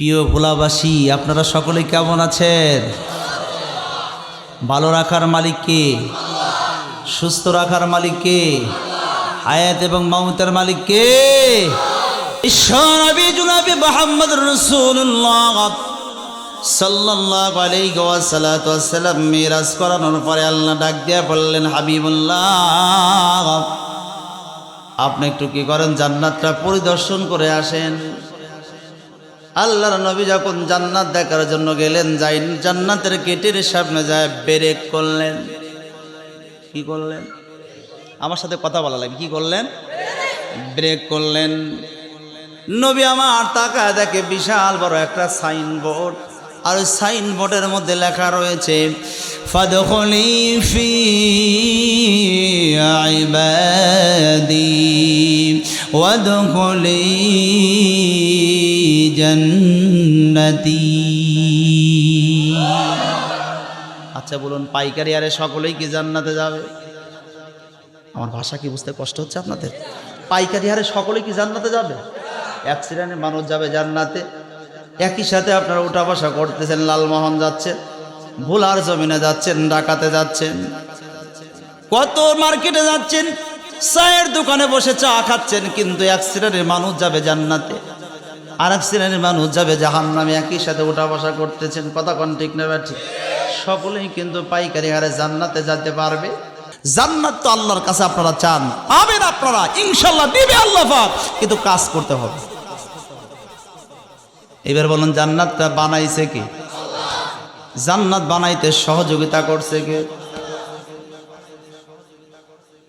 প্রিয় ভোলাবাসী, আপনারা সকলে কেমন আছেন? ভালো রাখার মালিক কে? সুস্থ রাখার মালিক কে? হায়াত এবং মাউতের মালিক কে? বিশ্বনবী জনাবে মুহাম্মদুর রাসূলুল্লাহ সাল্লাল্লাহু আলাইহি ওয়াসাল্লাম মিরাজ করানোর পরে আল্লাহ ডাক দিয়ে বললেন, হাবিবুল্লাহ, আপনি একটু কি করেন, জান্নাতটা পরিদর্শন করে আসেন। আল্লাহর নবী যখন জান্নাত দেখার জন্য গেলেন, যাই জান্নাতের গেটের সামনে যায় ব্রেক করলেন। কি করলেন? আমার সাথে কথা বলা লাগবে। কি করলেন? ব্রেক করলেন। নবী আমার তাকায় দেখে বিশাল বড় একটা সাইনবোর্ড, আর ওই সাইনবোর্ডের মধ্যে লেখা রয়েছে, ফাদখুলি ফি ইবাদি ওয়াদখুলি জান্নাতি। আচ্ছা বলুন, পাইকারি আরে সকলেই কি জান্নাতে যাবে? আমার ভাষা কি বুঝতে কষ্ট হচ্ছে আপনাদের? পাইকারি হারে সকলেই কি জান্নাতে যাবে? এক শ্রেণীর মানুষ যাবে জান্নাতে, একই সাথে আপনারা উঠা বসা করতেছেন, লালমোহন যাচ্ছেন, ভোলার জমিনে যাচ্ছেন, ঢাকাতে যাচ্ছেন, কত মার্কেটে যাচ্ছেন, চায়ের দোকানে বসে চা খাচ্ছেন, কিন্তু এক শ্রেণীর মানুষ যাবে জান্নাতে, আর এক শ্রেণীর মানুষ যাবে জাহান্নামে। একই সাথে উঠা বসা করতেছেন, কথা কোন ঠিক না ঠিক? সকলেই কিন্তু পাইকারি হারে জান্নাতে যেতে পারবে। জান্নাত তো আল্লাহর কাছে আপনারা চান, পাবেন আপনারা, ইনশাআল্লাহ দিবে আল্লাহ পাক, কিন্তু কাজ করতে হবে। এবার বলুন, জান্নাতটা বানাইছে কে? জান্নাত বানাইতে সহযোগিতা করছে কে?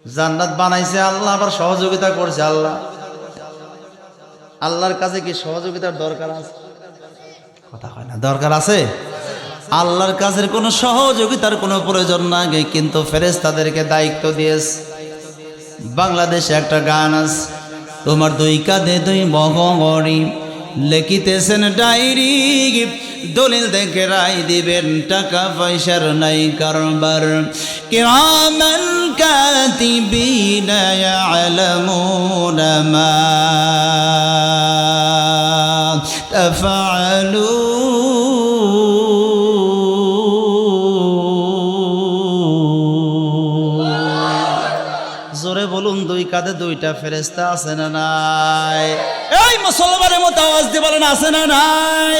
জান্নাত বানাইছে আল্লাহ, আবার সহযোগিতা করছে আল্লাহ। আল্লাহর কাছে কি সহযোগিতার দরকার আছে? কথা হয় না, দরকার আছে? আল্লাহর কাছের কোনো সহযোগিতার কোনো প্রয়োজন নাই, কিন্তু ফেরেশতাদেরকে দায়িত্ব দিয়েছে। বাংলাদেশে একটা গান আছে, তোমার দুই কাঁধে দুই মহরি, লিখিতেছেন ডায়েরি, দলিল দেখে রায় দিবেন, টাকা পয়সার নাই কারবার। কিরামান কাতিবিনা ইয়ালামুনা মা তাফআলুন। জোরে বলুন, দুই কাঁধে দুইটা ফেরেশতা আছে না নাই? এই মুসলমানের মতো আওয়াজ দিয়ে বলেন, আছে না নাই?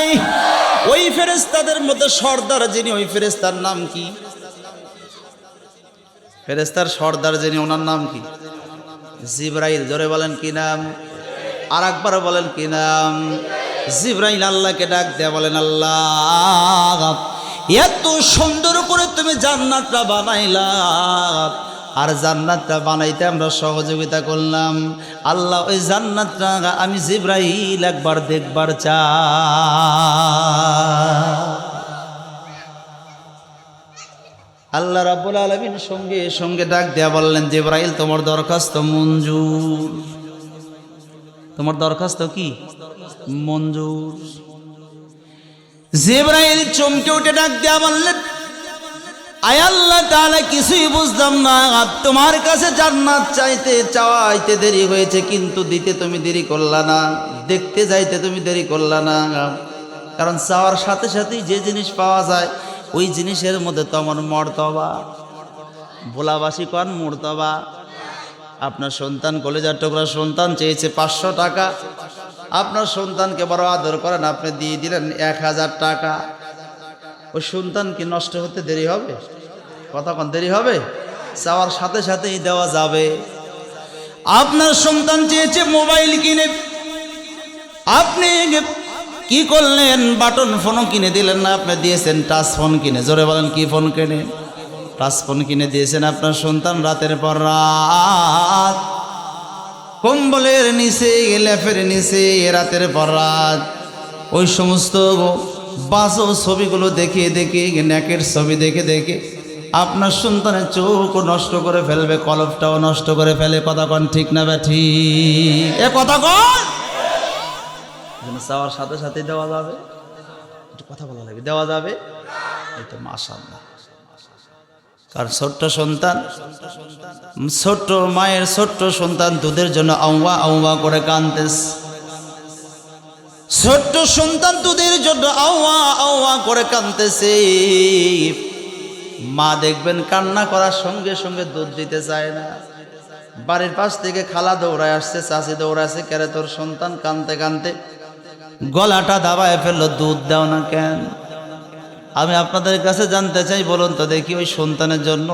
ওই ফেরেশতাদের মধ্যে সর্দার যিনি, ওই ফেরেশতার নাম কি? ফেরেশতার সর্দার যিনি, ওনার নাম কি? জিবরাইল। জোরে বলেন কি নাম? আর একবার বলেন কি নাম? জিবরাইল আল্লাহকে ডাক দেয়া বলেন, আল্লাহ, এত সুন্দর করে তুমি জান্নাতটা বানাইলা, আর জান্নাতটা বানাইতে আমরা সহযোগিতা করলাম। আল্লাহ, ওই জান্নাতটা আমি জিবরাইল একবার দেখবার চাই। আল্লাহ রাব্বুল আলামিন সঙ্গে সঙ্গে ডাক দেয়া বললেন, জিবরাইল, তোমার দরখাস্ত মঞ্জুর। তোমার দরখাস্ত কি? মঞ্জুর। জিবরাইল চমকে উঠে ডাক দেয়া বললেন, আয় আল্লাহ তাআলা, কিছুই বুঝলাম না, তোমার কাছে জান্নাত চাইতে দেরি হয়েছে, কিন্তু দিতে তুমি দেরি করলা না, দেখতে যাইতে তুমি দেরি করলা না। কারণ চাওয়ার সাথে সাথেই যে জিনিস পাওয়া যায়, ওই জিনিসের মধ্যে তো আমার মর্তবা। ভোলাবাসী কন মর্তবা। আপনার সন্তান, কলেজার টুকরা সন্তান, চেয়েছে 500 টাকা, আপনার সন্তানকে বড় আদর করেন, আপনি দিয়ে দিলেন 1000 টাকা। ওই সন্তান কি নষ্ট হতে দেরি হবে? কতক্ষণ দেরি হবে? চাওয়ার সাথে সাথেই দেওয়া যাবে। আপনার সন্তান চেয়েছে মোবাইল কিনে, আপনি কি করলেন? বাটন ফোনও কিনে দিলেন না, আপনি দিয়েছেন টাচ ফোন কিনে। জোরে বলেন, কি ফোন কিনে? টাচ ফোন কিনে দিয়েছেন। আপনার সন্তান রাতের পর রাত কম্বলের নিচে, লেপের নিচে, রাতের পর রাত ওই সমস্ত বাজে ছবিগুলো দেখে দেখে, নেকের ছবি দেখে দেখে আপনার সন্তানের চোখও নষ্ট করে ফেলবে, কলবটাও নষ্ট করে ফেলে। কথা কন ঠিক না ব্যাঠি? এ কথা কন। চাওয়ার সাথে সাথে দেওয়া যাবে? একটু কথা বলা লাগবে, দেওয়া যাবে? এই তো মাশাআল্লাহ। কারণ ছোট্ট সন্তান, ছোট্ট মায়ের ছোট্ট সন্তান দুধের জন্য আউয়া আউয়া করে কাঁদতেছে। ছোট্ট সন্তান দুধের জন্য আওয়া আওয়া করে কাঁদতেছে। মা দেখবেন কান্না করার সঙ্গে সঙ্গে দুধ দিতে চায় না। বাড়ির পাশ থেকে খালা দৌড়ায় আসছে, চাচি দৌড়াচ্ছে, কেরে তোর সন্তান কাঁদতে কাঁদতে গলাটা দাবায় ফেললো, দুধ দাও না কেন? আমি আপনাদের কাছে জানতে চাই, বলুন তো দেখি, ওই সন্তানের জন্য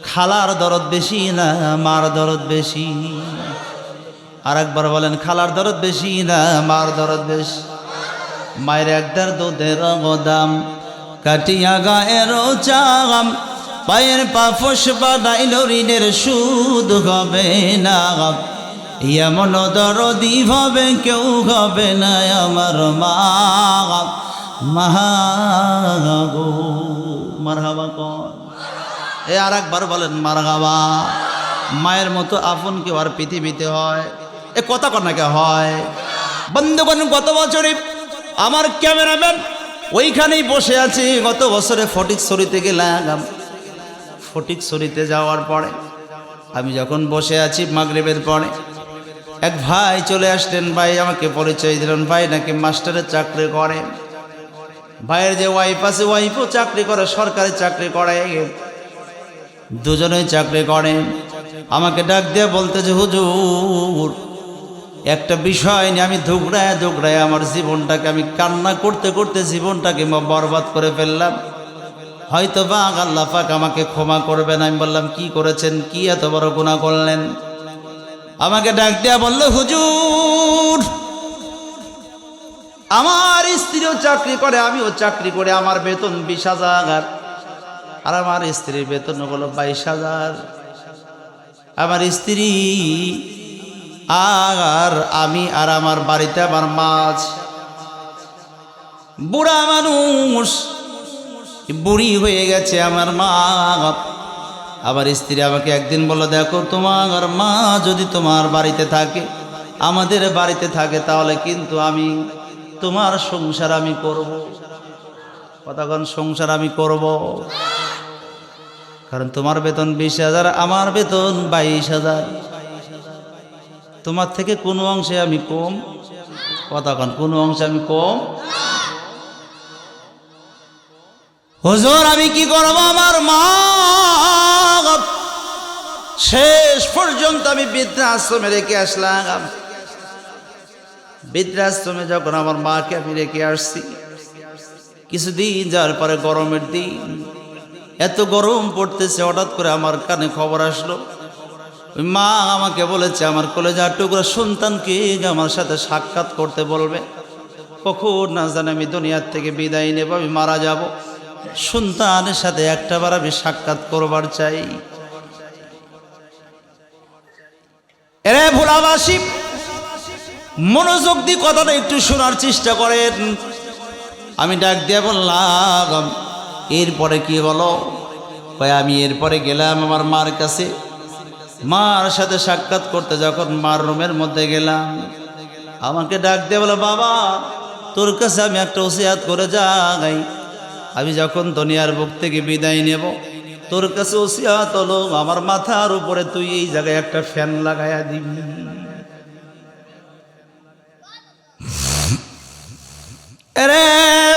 খালার দরদ বেশি না মার দরদ বেশি? আর একবার বলেন, খালার দরদ বেশি না মার দরদ বেশি? মায়ের একদার দুধের দাম কাটিয়া গায়ের চাম, পায়ের পাফস বানাইল ঋণের সুদ হবে না। এমন দরদি ভাবে কেউ হবে না আমার মা। মাগো মারহাবা কর। এ আর একবার বলেন মারহাবা। মায়ের মতো আপন কেউ আর পৃথিবীতে হয়? এ কথা কন্যাকে হয়? বন্ধুগণ, গত বছরে আমার ক্যামেরাম্যান ওইখানেই বসে আছে। গত বছরে ফটিকছড়িতে গেলাম। ফটিকছড়িতে যাওয়ার পরে আমি যখন বসে আছি মাগরিবের পরে, এক ভাই চলে আসলেন। ভাই আমাকে পরিচয় দিলেন, ভাই নাকি মাস্টারের চাকরি করে। ভাইয়ের যে ওয়াইফ আছে, ওয়াইফও চাকরি করে, সরকারি চাকরি করে, দুজনেই চাকরি করে। আমাকে ডাক দিয়ে বলতেছে, হুজুর একটা বিষয় নিয়ে আমি ধুকড়ায় ধুকড়ায় আমার জীবনটাকে, আমি কান্না করতে করতে জীবনটাকে বরবাদ করে ফেললাম। হয়তো বা আল্লাহ পাক আমাকে ক্ষমা করবেন। আমি বললাম, কি করেছেন? কি এত বড় গুনাহ করলেন? আমাকে ডাক দিয়া বলল, হুজুর আমার স্ত্রীও চাকরি করে, আমিও চাকরি করে, আমার বেতন 20,000 আর আমার স্ত্রীর বেতন হলো 22,000। আমার স্ত্রী আর আমি আর আমার বাড়িতে আমার মাছ, বুড়া মানুষ, বুড়ি হয়ে গেছে আমার মা। আবার স্ত্রী আমাকে একদিন বলল, দেখো তোমার মা যদি তোমার বাড়িতে থাকে, আমাদের বাড়িতে থাকে, তাহলে কিন্তু আমি তোমার সংসার আমি করব। কতক্ষণ সংসার আমি করব? কারণ তোমার বেতন 20,000, আমার বেতন 22,000। তোমার থেকে কোনো অংশে আমি কম? কতক্ষণ কোনো অংশে আমি কম? হুজুর আমি কি করব? আমার মা শেষ পর্যন্ত আমি বৃদ্ধাশ্রমে রেখে আসলাম। বৃদ্ধাশ্রমে যখন আমার মাকে আমি রেখে আসছি, কিছুদিন যাওয়ার পরে গরমের দিন, এত গরম পড়তেছে, হঠাৎ করে আমার কানে খবর আসলো, ওই মা আমাকে বলেছে আমার কলেজার টুকরা সন্তানকে আমার সাথে সাক্ষাৎ করতে বলবে। কখন না জানি আমি দুনিয়ার থেকে বিদায় নেব, আমি মারা যাব, সন্তানের সাথে একটাবার আমি সাক্ষাৎ করবার চাই। এরে ভোলাবাসী, মনোযোগ দিয়ে কথাটা একটু শোনার চেষ্টা করেন। আমি ডাক দিয়ে বললাম, এরপরে কি বলো? আমি এরপরে গেলাম আমার মার কাছে। মার সাথে সাক্ষাৎ করতে যখন মার রুমের মধ্যে গেলাম, আমাকে ডাক দিয়ে বলো, বাবা তোর কাছে আমি একটা ওসিয়াত করে যাই। আমি যখন দুনিয়ার বুক থেকে বিদায় নেব, তোর কাছে ওসিয়াত হলো আমার মাথার উপরে তুই এই জায়গায় একটা ফ্যান লাগাইয়া দিবি। আরে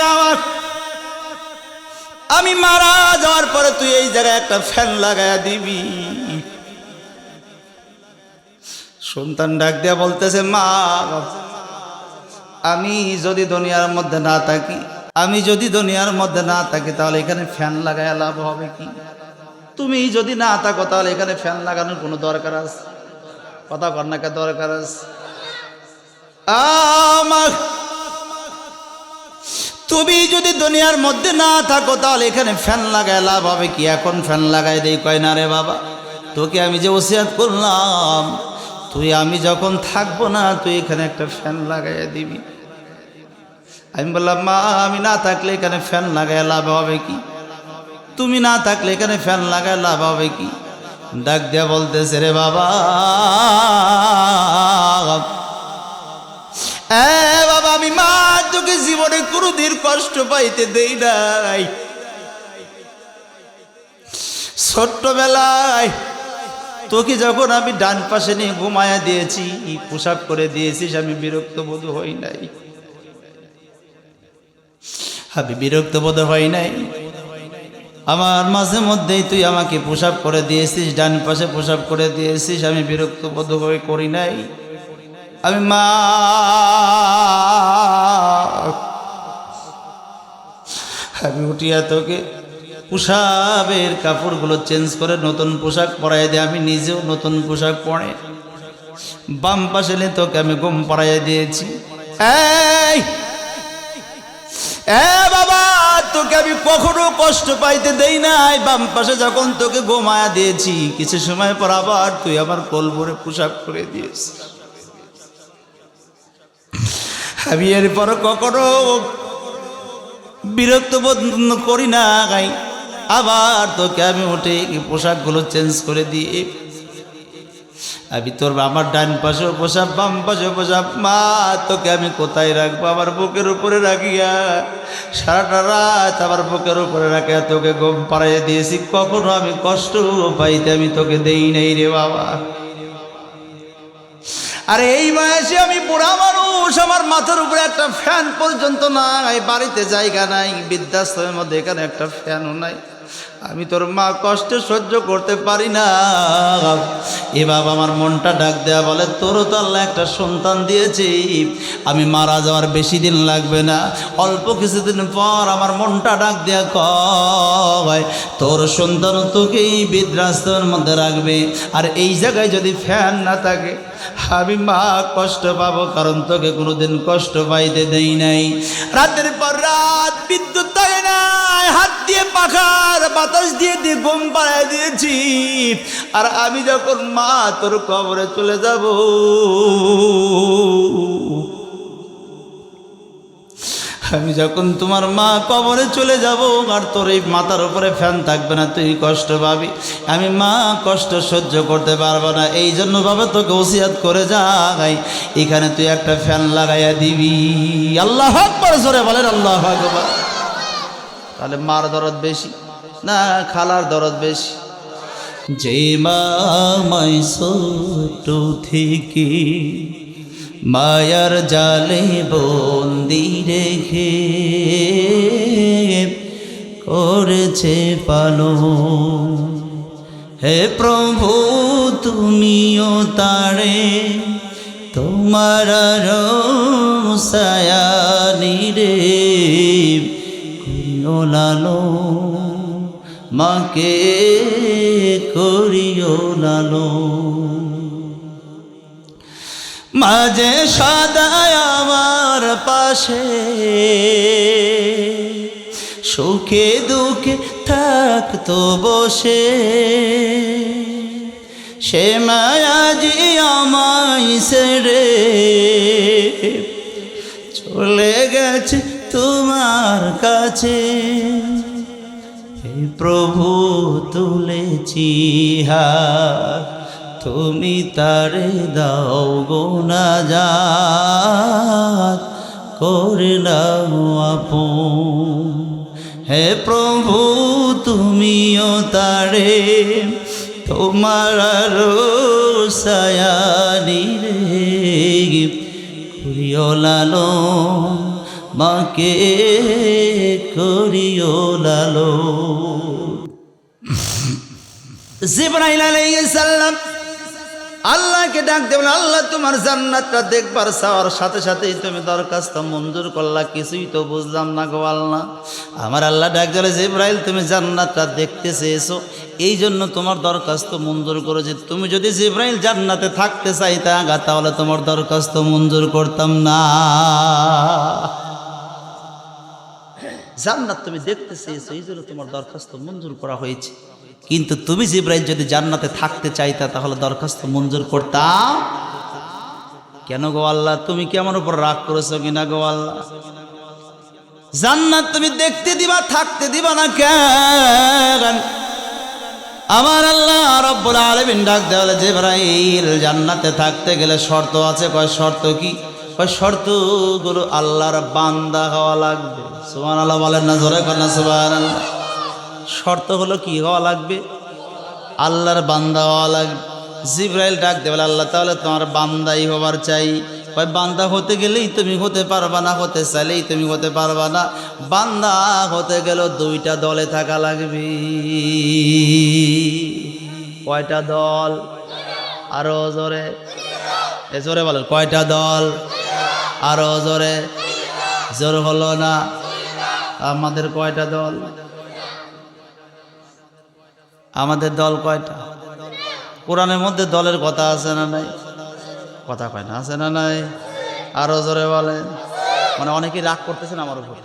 বাবা, আমি মারা যাওয়ার পরে তুই এই জায়গায় একটা ফ্যান লাগাইয়া দিবি। সন্তান ডাক দিয়া বলতেছে, মা আমি যদি দুনিয়ার মধ্যে না থাকি, আমি যদি দুনিয়ার মধ্যে না থাকি, তাহলে এখানে ফ্যান লাগাইয়া লাভ হবে কি? তুমি যদি না থাকো তাহলে এখানে ফ্যান লাগানোর কোনো দরকার আছে? কথা কন্যাকে দরকার আছে? আমার তুমি যদি দুনিয়ার মধ্যে না থাকো তাহলে এখানে ফ্যান লাগায় লাভ হবে কি? এখন ফ্যান লাগাই দেই। কয় না রে বাবা, তোকে আমি যে ওসিয়াত করলাম, তুই আমি যখন থাকবো না তুই এখানে একটা ফ্যান লাগাইয়া দিবি। আমি বললাম, মা আমি না থাকলে এখানে ফ্যান লাগায় লাভ হবে কি? তুমি না থাকলে এখানে ফ্যান লাগায় লাভ হবে কি? ডাক দিয়া বলতেছে, রে বাবা, বাবা আমি মা তোকে জীবনে কোনোদিন কষ্ট পাইতে দেই নাই। ছোট্টবেলায় তোকে যখন আমি ডান পাশে নিয়ে ঘুমায়া দিয়েছি, পোশাক করে দিয়েছিস, আমি বিরক্ত বোধ হই নাই। আমি বিরক্ত বোধ হয় নাই। আমার মাঝে মধ্যেই তুই আমাকে পোশাক করে দিয়েছিস, ডান পাশে পোশাক করে দিয়েছিস, আমি বিরক্ত বোধ হয়ে করি নাই। আমি মা আমি উঠিয়া তোকে পোশাকের কাপড়গুলো চেঞ্জ করে নতুন পোশাক পরাই দিয়ে আমি নিজেও নতুন পোশাক পরে বাম পাশে তোকে আমি ঘুম পাড়াইয়া দিয়েছি। এই বাবা, তোকে আমি কখনো কষ্ট পাইতে দেই নাই। বাম পাশে যখন তোকে ঘুমায়া দিয়েছি, কিছু সময় পর আবার তুই আমার কোল ভরে পোশাক করে দিয়েছিস। আমি এরপর কখনো বিরক্ত বোধ করি না গাই। আবার তোকে আমি উঠে পোশাকগুলো চেঞ্জ করে দিয়ে আমি তোর আমার ডান পাশেও পোশাক, বাম পাশেও পোশাক। মা, তোকে আমি কোথায় রাখবো? আমার বুকের উপরে রাখিয়া সারাটা রাত আমার বুকের উপরে রাখিয়া তোকে ঘুম পাড়াইয়া দিয়েছি। কখনো আমি কষ্ট পাইতে আমি তোকে দেই নাই রে বাবা। আরে এই বয়সে আমি বুড়া মানুষ, আমার মাথার উপরে একটা ফ্যান পর্যন্ত নাই, বাড়িতে জায়গা নাই, বৃদ্ধাশ্রমের মধ্যে এখানে একটা ফ্যানও নাই। আমি তোর মা কষ্ট সহ্য করতে পারি না। এ বাবা আমার মনটা ডাক দেয়া বলে, তোরও তো আল্লাহ একটা সন্তান দিয়েছি, আমি মারা যাওয়ার বেশি দিন লাগবে না, অল্প কিছুদিন পর আমার মনটা ডাক দেয়া কয় তোর সন্তান তোকেই বৃদ্ধাশ্রমের মধ্যে রাখবে। আর এই জায়গায় যদি ফ্যান না থাকে আমি মা কষ্ট পাবো, কারণ তোকে কোনোদিন কষ্ট পাইতে দেই নাই। রাতের পর রাত বিদ্যুৎ থাকে নাই, হাত দিয়ে পাখার বাতাস দিয়ে দিয়ে ঘুম পাড়ায় দিয়েছি। আর আমি যখন মা তোর কবরে চলে যাব, আমি যখন তোমার মা কবরে চলে যাব আর তোর এই মাথার উপরে ফ্যান থাকবে না, তুই কষ্ট পাবি। আমি মা কষ্ট সহ্য করতে পারবো না, এই জন্য বাবা তোকে ওসিয়াত করে যাই, এখানে তুই একটা ফ্যান লাগাইয়া দিবি। আল্লাহু আকবার, জোরে বলেন আল্লাহু আকবার। তাহলে মার দরদ বেশি না খালার দরদ বেশি? যে মা আমায় ছোট থেকে মায়ার জালে বন্দি রেখে করেছে পালন, হে প্রভু তুমিও তারে তোমার ছায়ানি রে করিও লালন, মাকে করিও লালন। মাঝে সদায় আমার পাশে সুখে দুঃখে থাকতো বসে, সে মায়াজি আমায় ছেড়ে চলে গেছে তোমার কাছে। হে প্রভু তুলেছি হাত, তুমি তারে দাও গো নাজাত, করে নাও আপন। হে প্রভু তুমিও তারে তোমার ছায়ানি রে করিও লালন, মাকে করিও লালন। জিবরাইল আলাইহিস সালাম আল্লাহকে ডাক দেবেন, আল্লাহ তোমার জান্নাতটা দেখবার চাওয়ার সাথে সাথেই তুমি দরখাস্ত মঞ্জুর করলা, কিছুই তো বুঝলাম না গো আল্লাহ। আমার আল্লাহ ডাক দিলে, জিবরাইল তুমি জান্নাতটা দেখতে চেয়েছো, এই জন্য তোমার দরখাস্ত মঞ্জুর করেছে। তুমি যদি জিবরাইল জান্নাতে থাকতে চাইতে আগা, তাহলে তোমার দরখাস্ত মঞ্জুর করতাম না। জান্নাত তুমি দেখতে চেয়েছো, এই জন্য তোমার দরখাস্ত মঞ্জুর করা হয়েছে। কিন্তু তুমি জিবরাইল যদি জান্নাতে থাকতে চাইতা, তাহলে দরখাস্ত মঞ্জুর করতাম কেন গো আল্লাহ? তুমি কি আমার উপর রাগ করেছো কিনা গো আল্লাহ? জান্নাত তুমি দেখতে দিবা, থাকতে দিবা না কেন? আমার আল্লাহ রাব্বুল আলামিন ডাক দেওয়ালে, জিবরাইল জান্নাতে থাকতে গেলে শর্ত আছে। কয় শর্ত কি? কয় শর্তগুলো আল্লাহর বান্দা হওয়া লাগবে। সুবহানাল্লাহ বলেন না, জোরে কর না সুবহানাল্লাহ। শর্ত হলো কি হওয়া লাগবে? আল্লাহর বান্দা হওয়া লাগবে। জিবরাইল ডাক দেবে, আল্লাহ তাহলে তোমার বান্দাই হবার চাই। ওই বান্দা হতে গেলেই তুমি হতে পারবা না, হতে চাইলেই তুমি হতে পারবা না। বান্দা হতে গেল দুইটা দলে থাকা লাগবে। কয়টা দল? আরো জোরে, জোরে বলেন, কয়টা দল? আরো জোরে, জোর হলো না। আমাদের কয়টা দল? আমাদের দল কয়টা? কোরআনের মধ্যে দলের কথা আছে না নাই? কথা কয় না, আছে না নাই? আরো জোরে বলেন। মানে অনেকেই রাগ করতেছেন আমার উপর।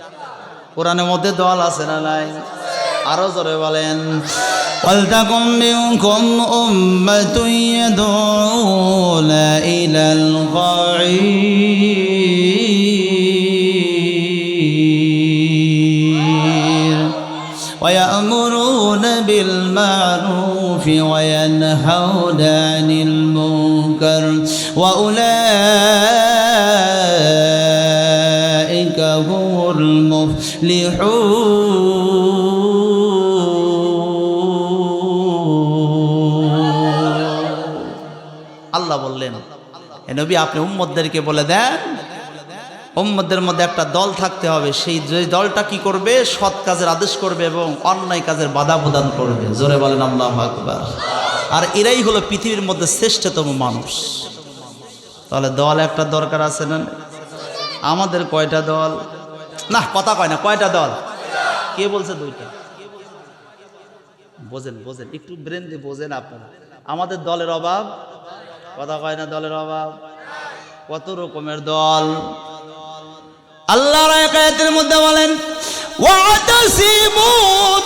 কোরআনের মধ্যে দল আছে না নাই? আরো জোরে বলেন। ওয়ালতাকুম মিনকুম উম্মাতুন ইয়াদউনা ইলাল খায়র ওয়া ইয়া'মুরুনা বিল মা'রুফি ওয়া ইয়ানহাউনা আনিল মুনকার ওয়া উলাইকা হুমুল মুফলিহুন। আল্লাহ বললেন, হে নবী আপনি উম্মতদেরকে বলে দেন, উম্মতদের মধ্যে একটা দল থাকতে হবে, সেই দলটা কি করবে? সৎ কাজের আদেশ করবে এবং অন্যায় কাজের বাধা প্রদান করবে। জোরে বলেন আল্লাহু আকবার। আর এরাই হলো পৃথিবীর মধ্যে শ্রেষ্ঠতম মানুষ। তাহলে দল একটা দরকার আছে না? আমাদের কয়টা দল? না, কথা কয় না। কয়টা দল? কে বলছে দুইটা? বোঝেন, বোঝেন, একটু ব্রেন দিয়ে বোঝেন আপনারা। আমাদের দলের অভাব। কথা কয় না, দলের অভাব। কত রকমের দল। আল্লাহর আয়াতের মধ্যে বলেন, ওয়াতাসিমু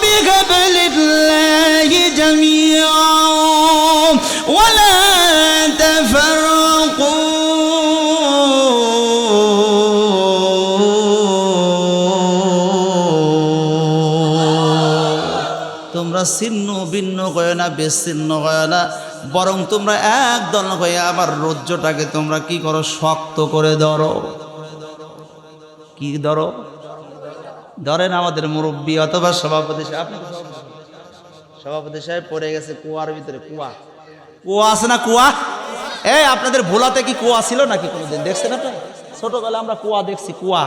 বিহাবলিল্লাহি জামিআন ওয়া লা তাফাররাকু। তোমরা ছিন্ন ভিন্ন হয় না, বিচ্ছিন্ন হয় না, বরং তোমরা এক দল হয়ে আমার রজ্জুটাকে তোমরা কি করো? শক্ত করে ধরো। কি ধরো? ধরেন আমাদের মুরব্বী অথবা সভাপতি সাহেব, আপনি সভাপতি সাহেব পড়ে গেছে কুয়ার ভিতরে। কুয়া, কুয়া আছে না? কুয়া, এই আপনাদের ভোলাতে কি কুয়া ছিল নাকি কোনোদিন? দেখছেন আপনার? ছোটবেলা আমরা কুয়া দেখছি। কুয়া,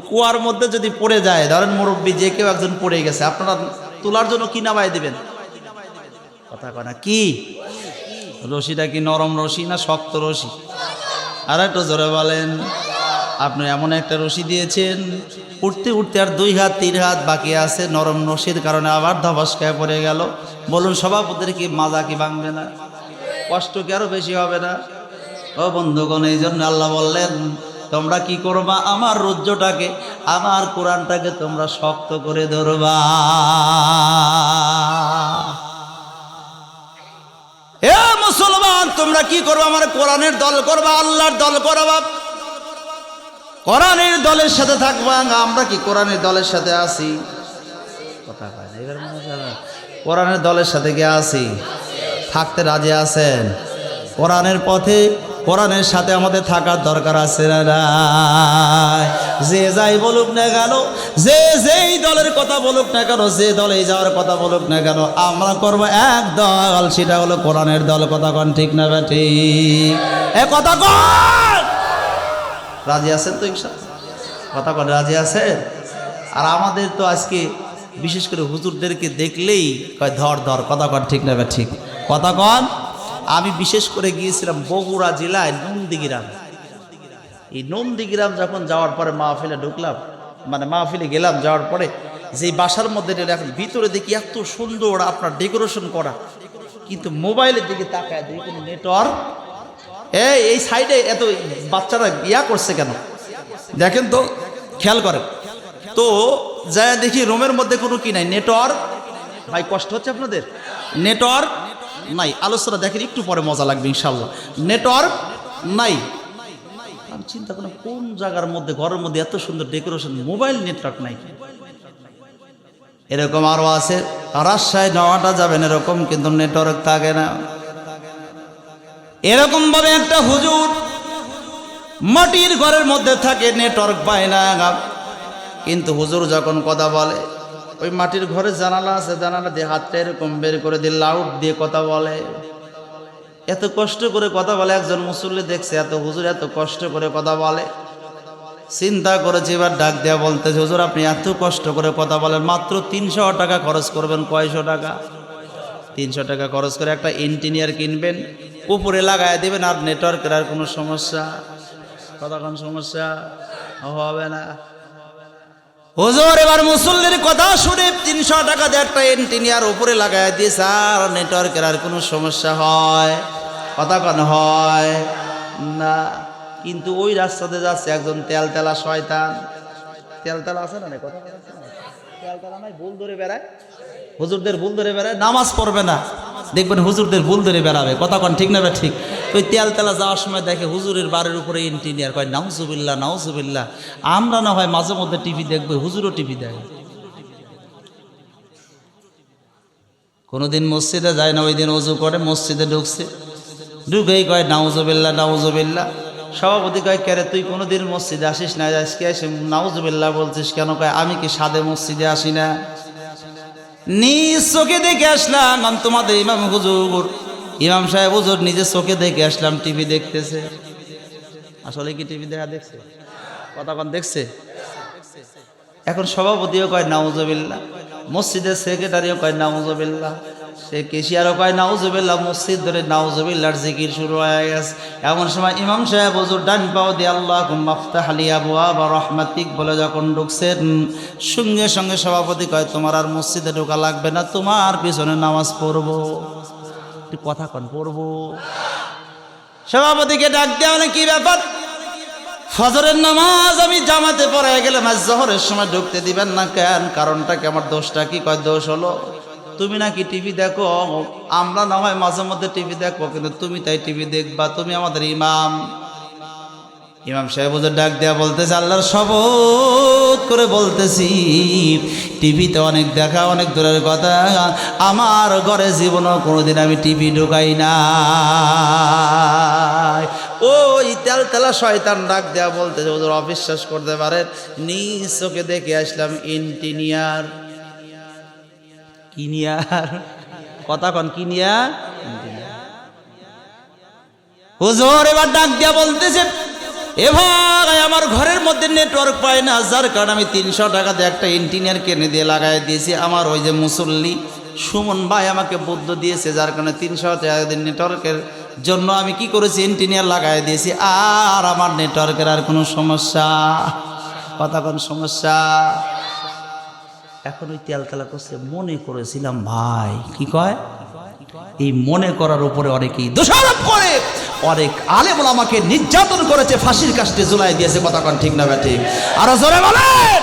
কুয়ার মধ্যে যদি পড়ে যায়, ধরেন মুরব্বী যে কেউ একজন পড়ে গেছে, আপনারা তোলার জন্য কি নামাই দিবেন? কথা কয় না। কি রশিটা? কি নরম রশি না শক্ত রশি? আর একটু জোরে বলেন। আপনি এমন একটা রশি দিয়েছেন, উঠতে উঠতে আর 2 হাত 3 হাত বাকি আছে, নরম রশির কারণে আবার ধপাস খেয়ে পড়ে গেল। বলুন সভাপতির কি মাজা কি ভাঙবে না? কষ্ট কি আরো বেশি হবে না? ও বন্ধুগণ, এই জন্য আল্লাহ বললেন তোমরা কি করবা? আমার রজ্জুটাকে, আমার কোরআনটাকে তোমরা শক্ত করে ধরবা। এ মুসলমান, তোমরা কি করবা? আমার কোরআনের দল করবা, আল্লাহর দল করবা, কোরআনের দলের সাথে থাকবা। আমরা কি কোরআনের দলের সাথে আছি? কথা কয় না। এবার কোরআনের দলের সাথে কি আছি? থাকতে রাজি আছেন? কোরআনের পথে, কোরআনের সাথে আমাদের থাকার দরকার আছে না? যে যাই বলুক না কেন, যে যেই দলের কথা বলুক না কেন, যে দলে যাওয়ার কথা বলুক না কেন, আমরা করবো এক দল, সেটা হলো কোরআনের দল। কথা কন ঠিক না ঠিক? এ কথা কন, রাজি আছেন তো ইনশাআল্লাহ? কথা কন, রাজি আছেন? আর আমাদের তো আজকে বিশেষ করে হুজুরদেরকে দেখলেই কয় ধর ধর। কথা কন ঠিক না ঠিক? কথা কন। আমি বিশেষ করে গিয়েছিলাম বগুড়া জেলায় নন্দীগ্রাম। এই নন্দীগ্রাম যখন যাওয়ার পরে মাহফিলে ঢুকলাম, মানে মাহফিলে গেলাম, যাওয়ার পরে যে বাসার মধ্যে এখন ভিতরে দেখি এত সুন্দর আপনার ডেকোরেশন করা, কিন্তু মোবাইলের দিকে তাকায় দেখি কোনো নেটওয়ার্ক। এই সাইডে এত বাচ্চারা ইয়া করছে কেন দেখেন তো, খেয়াল করেন তো। যায় দেখি রুমের মধ্যে কোনো কি নাই, নেটওয়ার্ক। ভাই কষ্ট হচ্ছে আপনাদের? নেটওয়ার্ক নাই। আলোচনা দেখেন, একটু পরে মজা লাগবে ইনশাল্লাহ। নেটওয়ার্ক নাই। আমি চিন্তা করলাম কোন জায়গার মধ্যে, ঘরের মধ্যে এত সুন্দর ডেকোরেশন, মোবাইল নেটওয়ার্ক নাই। এরকম আরো আছে, রাজশাহী নেওয়াটা যাবেন এরকম, কিন্তু নেটওয়ার্ক থাকে না। এরকম ভাবে একটা হুজুর মাটির ঘরের মধ্যে থাকে, নেটওয়ার্ক পায় না। কিন্তু হুজুর যখন কথা বলে, ওই মাটির ঘরে জানালা আছে, জানালা দিয়ে হাতটা এরকম বের করে দিয়ে লাউড দিয়ে কথা বলে। এত কষ্ট করে কথা বলে একজন মুসল্লি দেখছে, এত হুজুর এত কষ্ট করে কথা বলে, চিন্তা করেছে এবার ডাক দেয়া বলতেছে, হুজুর আপনি এত কষ্ট করে কথা বলেন, মাত্র 300 টাকা খরচ করবেন। কয়শো টাকা? 300 টাকা খরচ করে একটা ইঞ্জিনিয়ার কিনবেন, উপরে লাগায় দেবেন, আর নেটওয়ার্কের আর কোনো সমস্যা, কতক্ষণ সমস্যা হবে না। হুজুর এবার মুসল্লির কথা শুনে 300 টাকা দিয়ে একটা ইঞ্জিনিয়ার উপরে লাগায় দিয়েছে, আর নেটওয়ার্কের আর কোনো সমস্যা হয়, কতক্ষণ হয় না। কিন্তু ওই রাস্তাতে যাচ্ছে একজন তেলতেলা শয়তান, তেলতেলা আছে না, কথা তেলতেলা নাই, ভুল ধরে বেড়ায়, হুজুরদের ভুল ধরে বেড়ায়, নামাজ পড়বে না, দেখবেন হুজুরদের ভুল ধরে বেড়াবে, কথা কন ঠিক না? ঠিক। ওই তেলতেলা যাওয়ার সময় দেখে হুজুরের বাড়ির উপরে ইঞ্জিনিয়ার, কয় নাউজুবিল্লাহ নাউজুবিল্লাহ। আমরা না হয় মাঝে মধ্যে টিভি দেখবো, হুজুরও টিভি দেখে। কোনোদিন মসজিদে যায় না, ওই দিন ওযু করে মসজিদে ঢুকছে, ঢুকেই কয় নাউজুবিল্লাহ নাউজুবিল্লাহ। সভাপতি কয়, কেরে তুই কোনোদিন মসজিদে আসিস না, আজকে এসে নাউজুবিল্লাহ বলছিস কেন? কয় আমি কি সাদে মসজিদে আসি না, নিজ চোখে দেখে আসলাম। আমি তোমাদের ইমাম হুজুর, ইমাম সাহেব হুজুর নিজের চোখে দেখে আসলাম টিভি দেখতেছে। আসলে কি টিভি দেখা দেখছে? কতক্ষণ দেখছে? এখন সভাপতিও কয় নাউজুবিল্লাহ, মসজিদের সেক্রেটারিও কয় নাউজুবিল্লাহ, সে কেশিয়ারও কয় নাউজুবিল্লাহ, মসজিদ ধরে নাউজুবিল্লাহর জিকির শুরু হয়ে গেছে। এমন সময় ইমাম সাহেব হুজুর ডান পাও দিয়ে আল্লাহুম্মা আফতাহ লি আবওয়াবা রাহমাতিক বলে যখন ঢুকছেন, সঙ্গে সঙ্গে সভাপতি কয় তোমার আর মসজিদে ঢোকা লাগবে না, তোমার পিছনে নামাজ পড়বো। কথা কন, পড়বো। সভাপতিকে ডাক দেওয়া, মানে কি ব্যাপার? ফজরের নামাজ আমি জামাতে পড়ে গেলাম, আজ জোহরের সময় ঢুকতে দিবেন না কেন? কারণটা কি? আমার দোষটা কি? কয় দোষ হলো তুমি নাকি টিভি দেখো, আমরা না হয় মাঝে মধ্যে টিভি দেখবো, কিন্তু তুমি তাই টিভি দেখবা, তুমি আমাদের ইমাম। ইমাম সাহেব হুজুর ডাক দেয়া বলতেছে, আল্লাহর শপথ করে বলতেছি, টিভিতে অনেক দেখা অনেক দূরের কথা, আমার ঘরে জীবনও কোনোদিন আমি টিভি ঢুকাই না। ওই তেলতেলা শয়তান ডাক দেয়া বলতেছে, হুজুর অবিশ্বাস করতে পারেন, নিজ চোখে দেখে আসলাম ইঞ্জিনিয়ার। কিনিয়ার, কথা কন, কিনিয়ার। হুজুর এবার ডাক দিয়া বলতেছে, এ ভাই আমার ঘরের মধ্যে নেটওয়ার্ক পায় না, যার কারণে আমি 300 টাকা দিয়ে একটা ইঞ্জিনিয়ার কিনে দিয়ে লাগাই দিয়েছি। আমার ওই যে মুসল্লি সুমন ভাই আমাকে বুদ্ধ দিয়েছে, যার কারণে 300 টাকা দিয়ে নেটওয়ার্কের জন্য আমি কি করেছি, ইঞ্জিনিয়ার লাগাই দিয়েছি, আর আমার নেটওয়ার্কের আর কোনো সমস্যা, কথা কোন সমস্যা। এখন ওই তেলতেলা করছে, মনে করেছিলাম ভাই, কি কয়, এই মনে করার উপরে অনেকেই দোষারোপ করে, অনেক আলেম ওলামাকে নির্যাতন করেছে, ফাঁসির কাস্টে ঝুলাই দিয়েছে, কথা কোন ঠিক না ঠিক? আরো জোরে বলেন।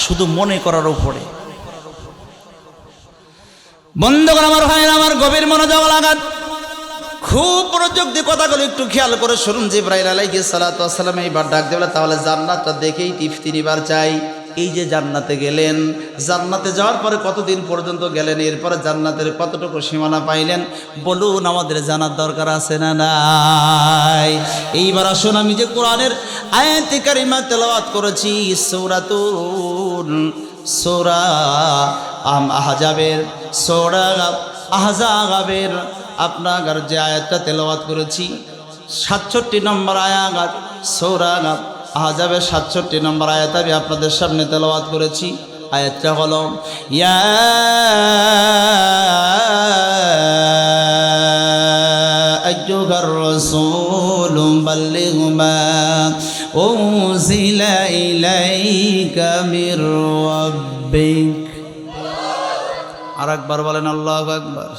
শুধু মনে করার উপরে। বন্ধুগণ আমার ভাইরা আমার, গভীর মনোযোগ লাগান, খুব মনোযোগ দিয়ে কথাগুলো একটু খেয়াল করে শুনুন। জিবরাইল আলাইহিস সালাতু ওয়াস সালাম এইবার ডাক দেবে, তাহলে জান্নাতটা দেখেই তিনিবার চাই। এই যে জান্নাতে গেলেন, জান্নাতে যাওয়ার পরে কতদিন পর্যন্ত গেলেন, এরপরে জান্নাতের কতটুকু সীমানা পাইলেন, বলুন আমাদের জানার দরকার আছে না নাই? এইবার আসুন, আমি যে কোরআনের আয়াতে কারিমা তেলাওয়াত করেছি, সূরা আহজাবের, সূরা আহজাবের আপনার যে আয়াতটা তেলাওয়াত করেছি, 67 নম্বর আয়াত, সূরা আহজাবের 67 নম্বর আয়াত আমি আপনাদের সামনে তেলাওয়াত করেছি। আয়াতটা হলো, ইয়া আইয়ুহার রাসূলু বাল্লিগ মা উনজিলা ইলাইকা মির রাব্বিক। আরেকবার বলেন আল্লাহু আকবার।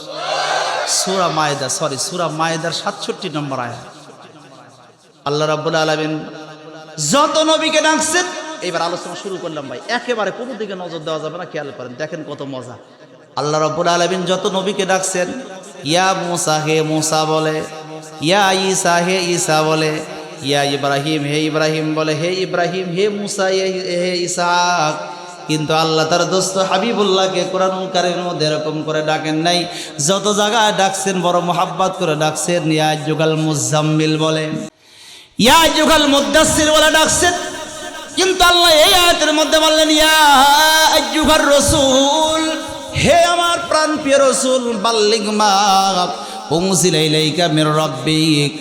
সূরা মায়েদার 67 নম্বর আয়াত। আল্লাহ রাব্বুল আলামিন যত নবীকে ডাকছেন, এবার আলোচনা শুরু করলাম ভাই, একেবারে কোনো দিকে নজর দেওয়া যাবে না, খেয়াল করেন, দেখেন কত মজা। আল্লাহ রাব্বুল আলামিন যত নবীকে ডাকছেন, ইয়া মুসা হে মুসা বলে, ইয়া ঈসা হে ঈসা বলে, ইয়া ইব্রাহিম হে ইব্রাহিম বলে, হে ইব্রাহিম হে মুসা হে ইসহাক। কিন্তু আল্লাহ তার দোস্ত হাবিবুল্লাহকে কোরআনুল কারীমের মধ্যে এরকম করে ডাকেন নাই। যত জায়গায় ডাকছেন বড় মোহাব্বত করে ডাকছেন, ইয়া আইয়ুহাল মুজাম্মিল বলে, ইয়া আইয়ুহাল মুদাসসির বলে ডাকছেন। কিন্তু আল্লাহ এই আয়াতের মধ্যে বললেন, ইয়া আইয়ুহার রাসূল, হে আমার প্রাণপ্রিয় রাসূল, বাল্লিগ মা উনজিলা ইলাইকা মির রাব্বিক,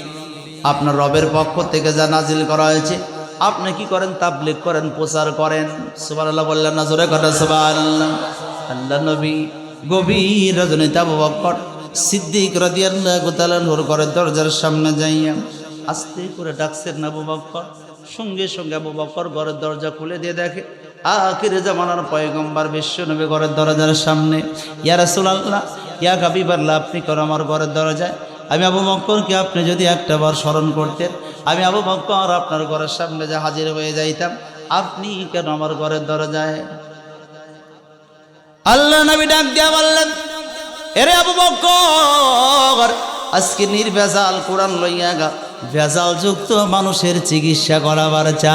আপনার রবের পক্ষ থেকে যা নাজিল করা হয়েছে আপনি কি করেন? তাবলীগ করেন, প্রচার করেন। সুবহানাল্লাহ বললেন না? জোরে কথা সুবহানাল্লাহ। আল্লাহ নবী গভীর রজনীতে আবু বকর সিদ্দিক রাদিয়াল্লাহু তাআলা নূর ঘরের দরজার সামনে যাইয়া আস্তে করে ডাকছেন আবু বকর। সঙ্গে সঙ্গে আবু বকর ঘরের দরজা খুলে দিয়ে দেখে আখির জামানার পয়গম্বর বিশ্বনবী ঘরের দরজার সামনে। ইয়া রাসূলুল্লাহ, ইয়া হাবিবাল্লাহ, আপনি কেন আমার ঘরের দরজায়? আমি আবু বকরকে আপনি যদি একটা বার স্মরণ করতেন, আমি আবু বকর আপনার ঘরের সামনে যা হাজির হয়ে যাইতাম, আপনি কেন আমার ঘরের দরজায়? আল্লাহ নবী ডাক দিয়া বললেন, এরে আবু বকর, আজকে নির্ভেজাল কোরআন লইয়া গা ভেজাল যুক্ত মানুষের চিকিৎসা করাবার চাই।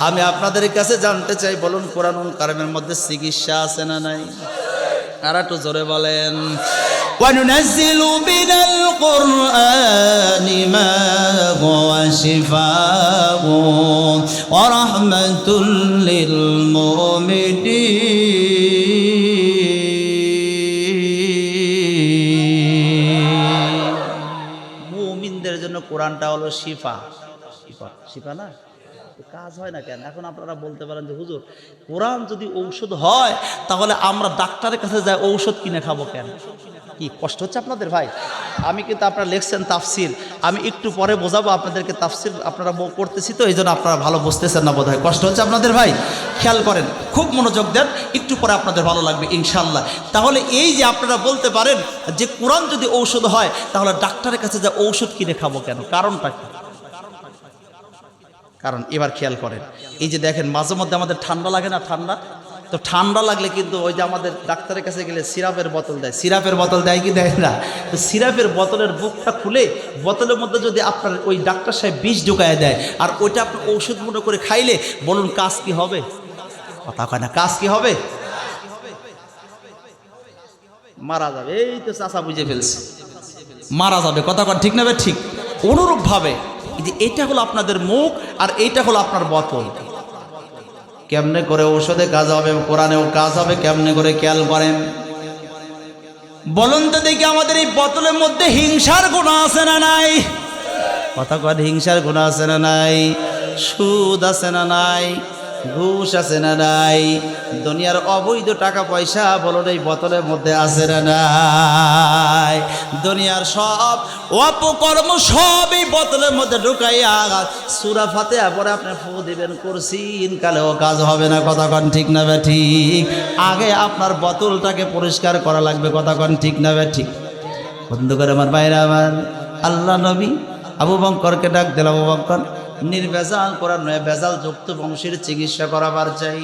আমি আপনাদের কাছে জানতে চাই, বলুন কোরআনুল কারীমের মধ্যে চিকিৎসা আছে না নাই? আর একটু জোরে বলেন। وَنُنَزِّلُ مِنَ الْقُرْآنِ مَا هُوَ شِفَاءٌ وَرَحْمَةٌ لِّلْمُؤْمِنِينَ। মুমিনদের জন্য কোরআনটা হলো শিফা। শিফা না? কাজ হয় না কেন? এখন আপনারা বলতে পারেন যে হুজুর, কোরআন যদি ঔষধ হয় তাহলে আমরা ডাক্তারের কাছে যাই ঔষধ কিনে খাবো কেন? কি কষ্ট হচ্ছে আপনাদের ভাই? আমি কিন্তু আপনারা লিখছেন তাফসির, আমি একটু পরে বোঝাবো আপনাদেরকে। তাফসির আপনারা করতেছি তো, এই জন্য আপনারা ভালো বুঝতেছেন না বোধ হয়। কষ্ট হচ্ছে আপনাদের ভাই? খেয়াল করেন, খুব মনোযোগ দেন, একটু পরে আপনাদের ভালো লাগবে ইনশাল্লাহ। তাহলে এই যে আপনারা বলতে পারেন যে কোরআন যদি ঔষধ হয় তাহলে ডাক্তারের কাছে যা ঔষধ কিনে খাবো কেন? কারণটা কি? কারণ এবার খেয়াল করেন, এই যে দেখেন মাঝে মধ্যে আমাদের ঠান্ডা লাগে না? ঠান্ডা তো ঠান্ডা লাগলে কিন্তু ওই যে আমাদের ডাক্তারের কাছে গেলে সিরাপের বোতল দেয়। সিরাপের বোতল দেয় কি দেয় না? তো সিরাপের বোতলের বুকটা খুলে বোতলের মধ্যে যদি আপনার ওই ডাক্তার সাহেব বিষ ঢুকায় দেয় আর ওইটা আপনি ঔষধ মনে করে খাইলে, বলুন কাজ কি হবে? কথা কয় না, কাজ কি হবে? মারা যাবে। এই তো চাচা বুঝে ফেলছে, মারা যাবে। কথা কয় ঠিক না? ঠিক অনুরূপভাবে যে এটা হলো আপনাদের মুখ আর এইটা হলো আপনার বোতল। কেমনে করে ঔষধে কাজ হবে, কোরআনেও কাজ হবে, কেমনে করে খেয়াল করেন বলুন তো দেখি। আমাদের এই বোতলের মধ্যে হিংসার গুণ আছে না নাই? কথা কয়, হিংসার গুণ আছে না নাই? সুদ আছে না নাই? ঘুষ আছে না নাই? দুনিয়ার অবৈধ টাকা পয়সা বলুন এই বোতলের মধ্যে আছে না নাই? দুনিয়ার সব অপকর্ম সব এই বোতলের মধ্যে ঢুকাইয়া সূরা ফাতিহা পরে আপনি ফু দিবেন, কুরসিন কালেও কাজ হবে না। কথা কন ঠিক না বে ঠিক? আগে আপনার বোতলটাকে পরিষ্কার করা লাগবে। কথা কন ঠিক না বে ঠিক? বন্ধু করে আমার ভাইরা আমার, আল্লাহ নবী আবু বকরকে ডাক দিল, আবু বকর নির্ভেজাল কোরআন নয় ভেজাল যুক্ত বংশের চিকিৎসা করাবার চাই।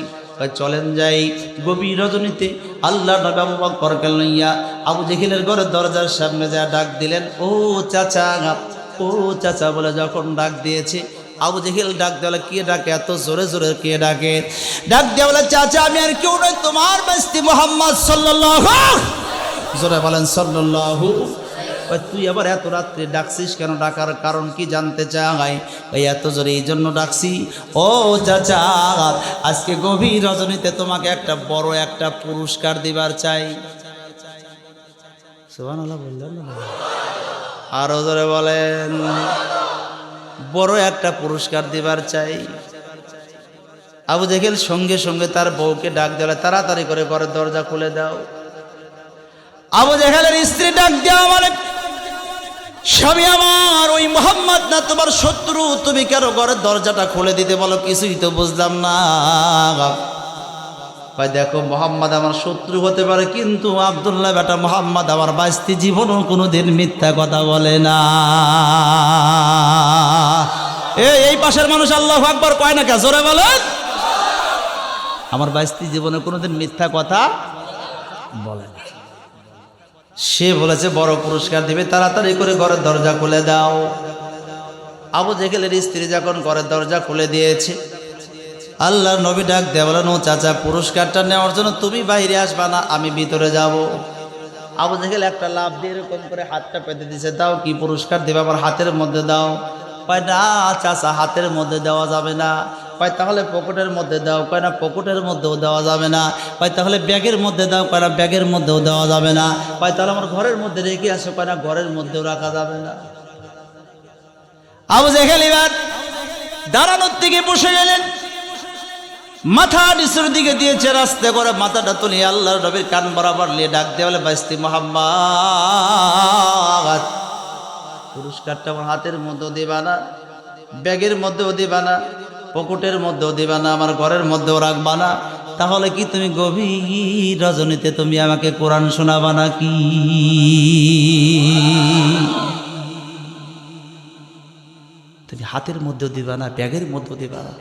চলেন যাই। গভীর রজনীতে আল্লাহ নবী আবু বকরকে লইয়া আবু জেহেলের ঘরের দরজার সামনে যা ডাক দিলেন, ও চাচা, ও চাচা বলে যখন ডাক দিয়েছে, আবু জেহেল ডাক দেওয়া, কে ডাকে এত জোরে জোরে? কে ডাকে? ডাক দেওয়া বলে, চাচা আমি আর কেউ নয়, তোমার বেস্তি মুহাম্মদ সাল্লাল্লাহু, জোরে বলেন সাল্লাল্লাহু। তুই আবার এত রাত্রে ডাকছিস কেন? ডাকার কারণ কি জানতে চাই? ওই এত জোরে এই জন্য ডাকছি, ও চাচা আজকে গভীর রজনীতে তোমাকে একটা বড় একটা পুরস্কার দিবার চাই। সুবহানাল্লাহ বললেন না? আরো জোরে বলেন, বড় একটা পুরস্কার দিবার চাই। আবু জেহেল সঙ্গে সঙ্গে তার বউকে ডাক দিল, তাড়াতাড়ি করে ঘরের দরজা খুলে দাও। আবু জেহেলের স্ত্রী ডাক দেওয়া মানে, স্বামী আমার, ওই মোহাম্মদ না তোমার শত্রু, তুমি কেন ঘরের দরজাটা খুলে দিতে বলো? কিছুই তো বুঝলাম না। ভাই দেখো, মোহাম্মদ আমার শত্রু হতে পারে, কিন্তু আব্দুল্লাহ বেটা মোহাম্মদ আমার বাস্তি জীবনও কোনোদিন মিথ্যা কথা বলে না। এই পাশের মানুষ আল্লাহু আকবার কয় না কে? জোরে বলেন। আমার বাস্তি জীবনে কোনোদিন মিথ্যা কথা বলে না। সে বলেছে বড় পুরস্কার দিবে, তাড়াতাড়ি করে ঘরের দরজা খুলে দাও। আবু জেহেলের স্ত্রী যখন ঘরের দরজা খুলে দিয়েছে, আল্লাহর নবী ডাক দেয়া বলেন, ও চাচা পুরস্কারটা নেওয়ার জন্য তুমি বাইরে আসবা না, আমি ভিতরে যাব। আবু জেহেল একটা লাভ দিয়ে এরকম করে হাতটা পেতে দিছে, দাও কি পুরস্কার দেবে? আমার হাতের মধ্যে দাও। কয় না চাচা, হাতের মধ্যে দেওয়া যাবে না, কয় তাহলে পকেটের মধ্যে দাও, কয় না পকেটের মধ্যেও দেওয়া যাবে না। কয় তাহলে ব্যাগের মধ্যে দাও, কয় না ব্যাগের মধ্যেও দেওয়া যাবে না। কয় তাহলে আমার ঘরের মধ্যে রেখে আসো, কয় না ঘরের মধ্যেও রাখা যাবে না। আবু জেহেল এবার দাঁড়ানোর থেকে বসে গেলেন, মাথা নিচের দিকে দিয়েছে, রাস্তে করে মাথাটা তুলে আল্লাহর নবীর কান বরাবর নিয়ে ডাক দিয়ে বলে, বাইস্তি মুহাম্মদ, পুরস্কারটা আমার হাতের মধ্যেও দিবা না, ব্যাগের মধ্যেও দিবা না, পকেটের মধ্যেও দিবা না, আমার ঘরের মধ্যেও রাখবা না। তাহলে কি তুমি গভীর রজনীতে তুমি আমাকে কোরআন শোনাবা নাকি? তুমি হাতের মধ্যেও দিবা না, ব্যাগের মধ্যেও দিবা না,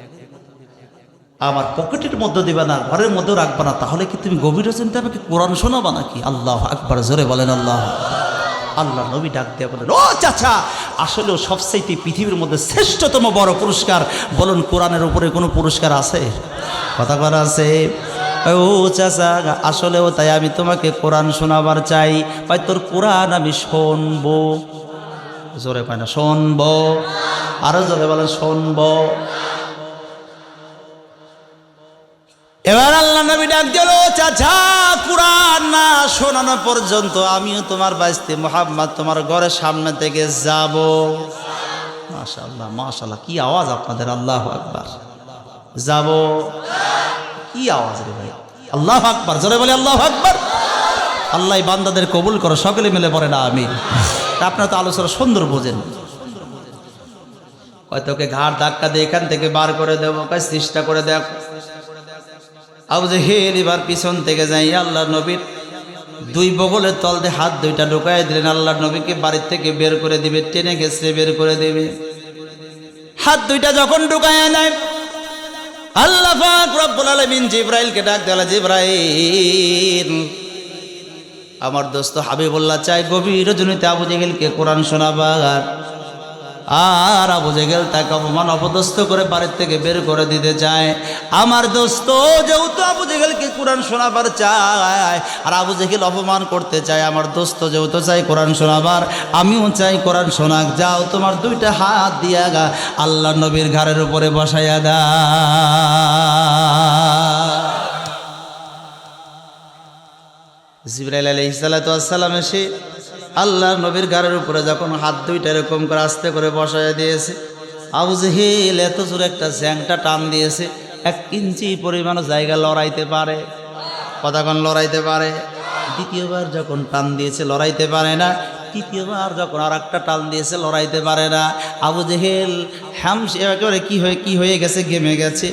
আমার পকেটের মধ্যে দিবা না, ঘরের মধ্যেও রাখবা না, তাহলে কি তুমি গভীর রজনীতে আমাকে কোরআন শোনাবা নাকি? আল্লাহু আকবার, জোরে বলেন আল্লাহ। আল্লাহ নবী ডাক দিয়ে বলেন, ও চাচা, আসলেও সবচেয়ে পৃথিবীর মধ্যে শ্রেষ্ঠতম বড় পুরস্কার বলুন, কোরআনের উপরে কোনো পুরস্কার আছে? কথা বলা আছে? ও চাচা, আসলেও তাই আমি তোমাকে কোরআন শোনাবার চাই। ভাই তোর কোরআন আমি শুনবো। জোরে পায় না, শুনবো। আরো জোরে বলেন, শুনবো। এবার আল্লাহ নবী ডাক দিল, চাচা, কুরআন না শোনানো পর্যন্ত আমিও তোমার বাইস্তি মুহাম্মদ তোমার ঘরের সামনে থেকে যাব। মাশাআল্লাহ, মাশাআল্লাহ, কি আওয়াজ আপনাদের! আল্লাহু আকবার। যাব, কি আওয়াজ রে ভাই! আল্লাহু আকবার, জোরে বলে আল্লাহু আকবার। আল্লাহ বান্দাদের কবুল করো, সকলে মিলে পড়ে না আমিন। আপনারা তো আলোচনা সুন্দর বোঝেন। হয়তো ওকে ঘাড় ধাক্কা দিয়ে এখান থেকে বার করে দেবো, কাজ চেষ্টা করে দেখ। আবু জেহেল এবার পিছন থেকে যাই আল্লাহ নবীর দুই বগলের তল দিয়ে হাত দুইটা ঢুকাই দিলেন। আল্লাহ নবীকে বাড়ির থেকে বের করে দিবে, টেনে গেছে বের করে দেবে। হাত দুইটা যখন ঢুকায় নেয়, আল্লাহ পাক রব্বুল আলামিন জিবরাইলকে ডাক দেয়, জিবরাইল, আমার দোস্ত হাবিবুল্লাহ চাই গভীর রজনীতে আবু জেহেলকে কোরআন শোনাবার। আর আবু জেহেল তাকে অপমান অপদস্থ করে বাড়ির থেকে বের করে দিতে চায়। আমার দোস্ত যেহেতু আবু জেহেলকে কোরআন শোনাবার চায়, আর আবু জেহেল অপমান করতে চায়, আমার দোস্ত যেহেতু চাই কোরআন শোনাবার, আমিও চাই কোরআন শোনাক। যাও, তোমার দুইটা হাত দিয়া গা আল্লাহ নবীর ঘাড়ের উপরে বসাইয়া দা। জিবরাইল আলাইহিস সালাতু ওয়াস সালাম এসে আল্লাহ নবীর ঘাড়ের উপরে যখন হাত দুইটা এরকম করে আস্তে করে বসাইয়া দিয়েছে, আবু জেহেল এত জোরে একটা জ্যাংটা টান দিয়েছে, 1 ইঞ্চি পরিমাণ জায়গা লড়াইতে পারে। কতক্ষণ লড়াইতে পারে? দ্বিতীয়বার যখন টান দিয়েছে লড়াইতে পারে না, তৃতীয়বার যখন আর একটা টান দিয়েছে লড়াইতে পারে না। আবু জেহেল একেবারে কি হয়ে গেছে, ঘেমে গেছে।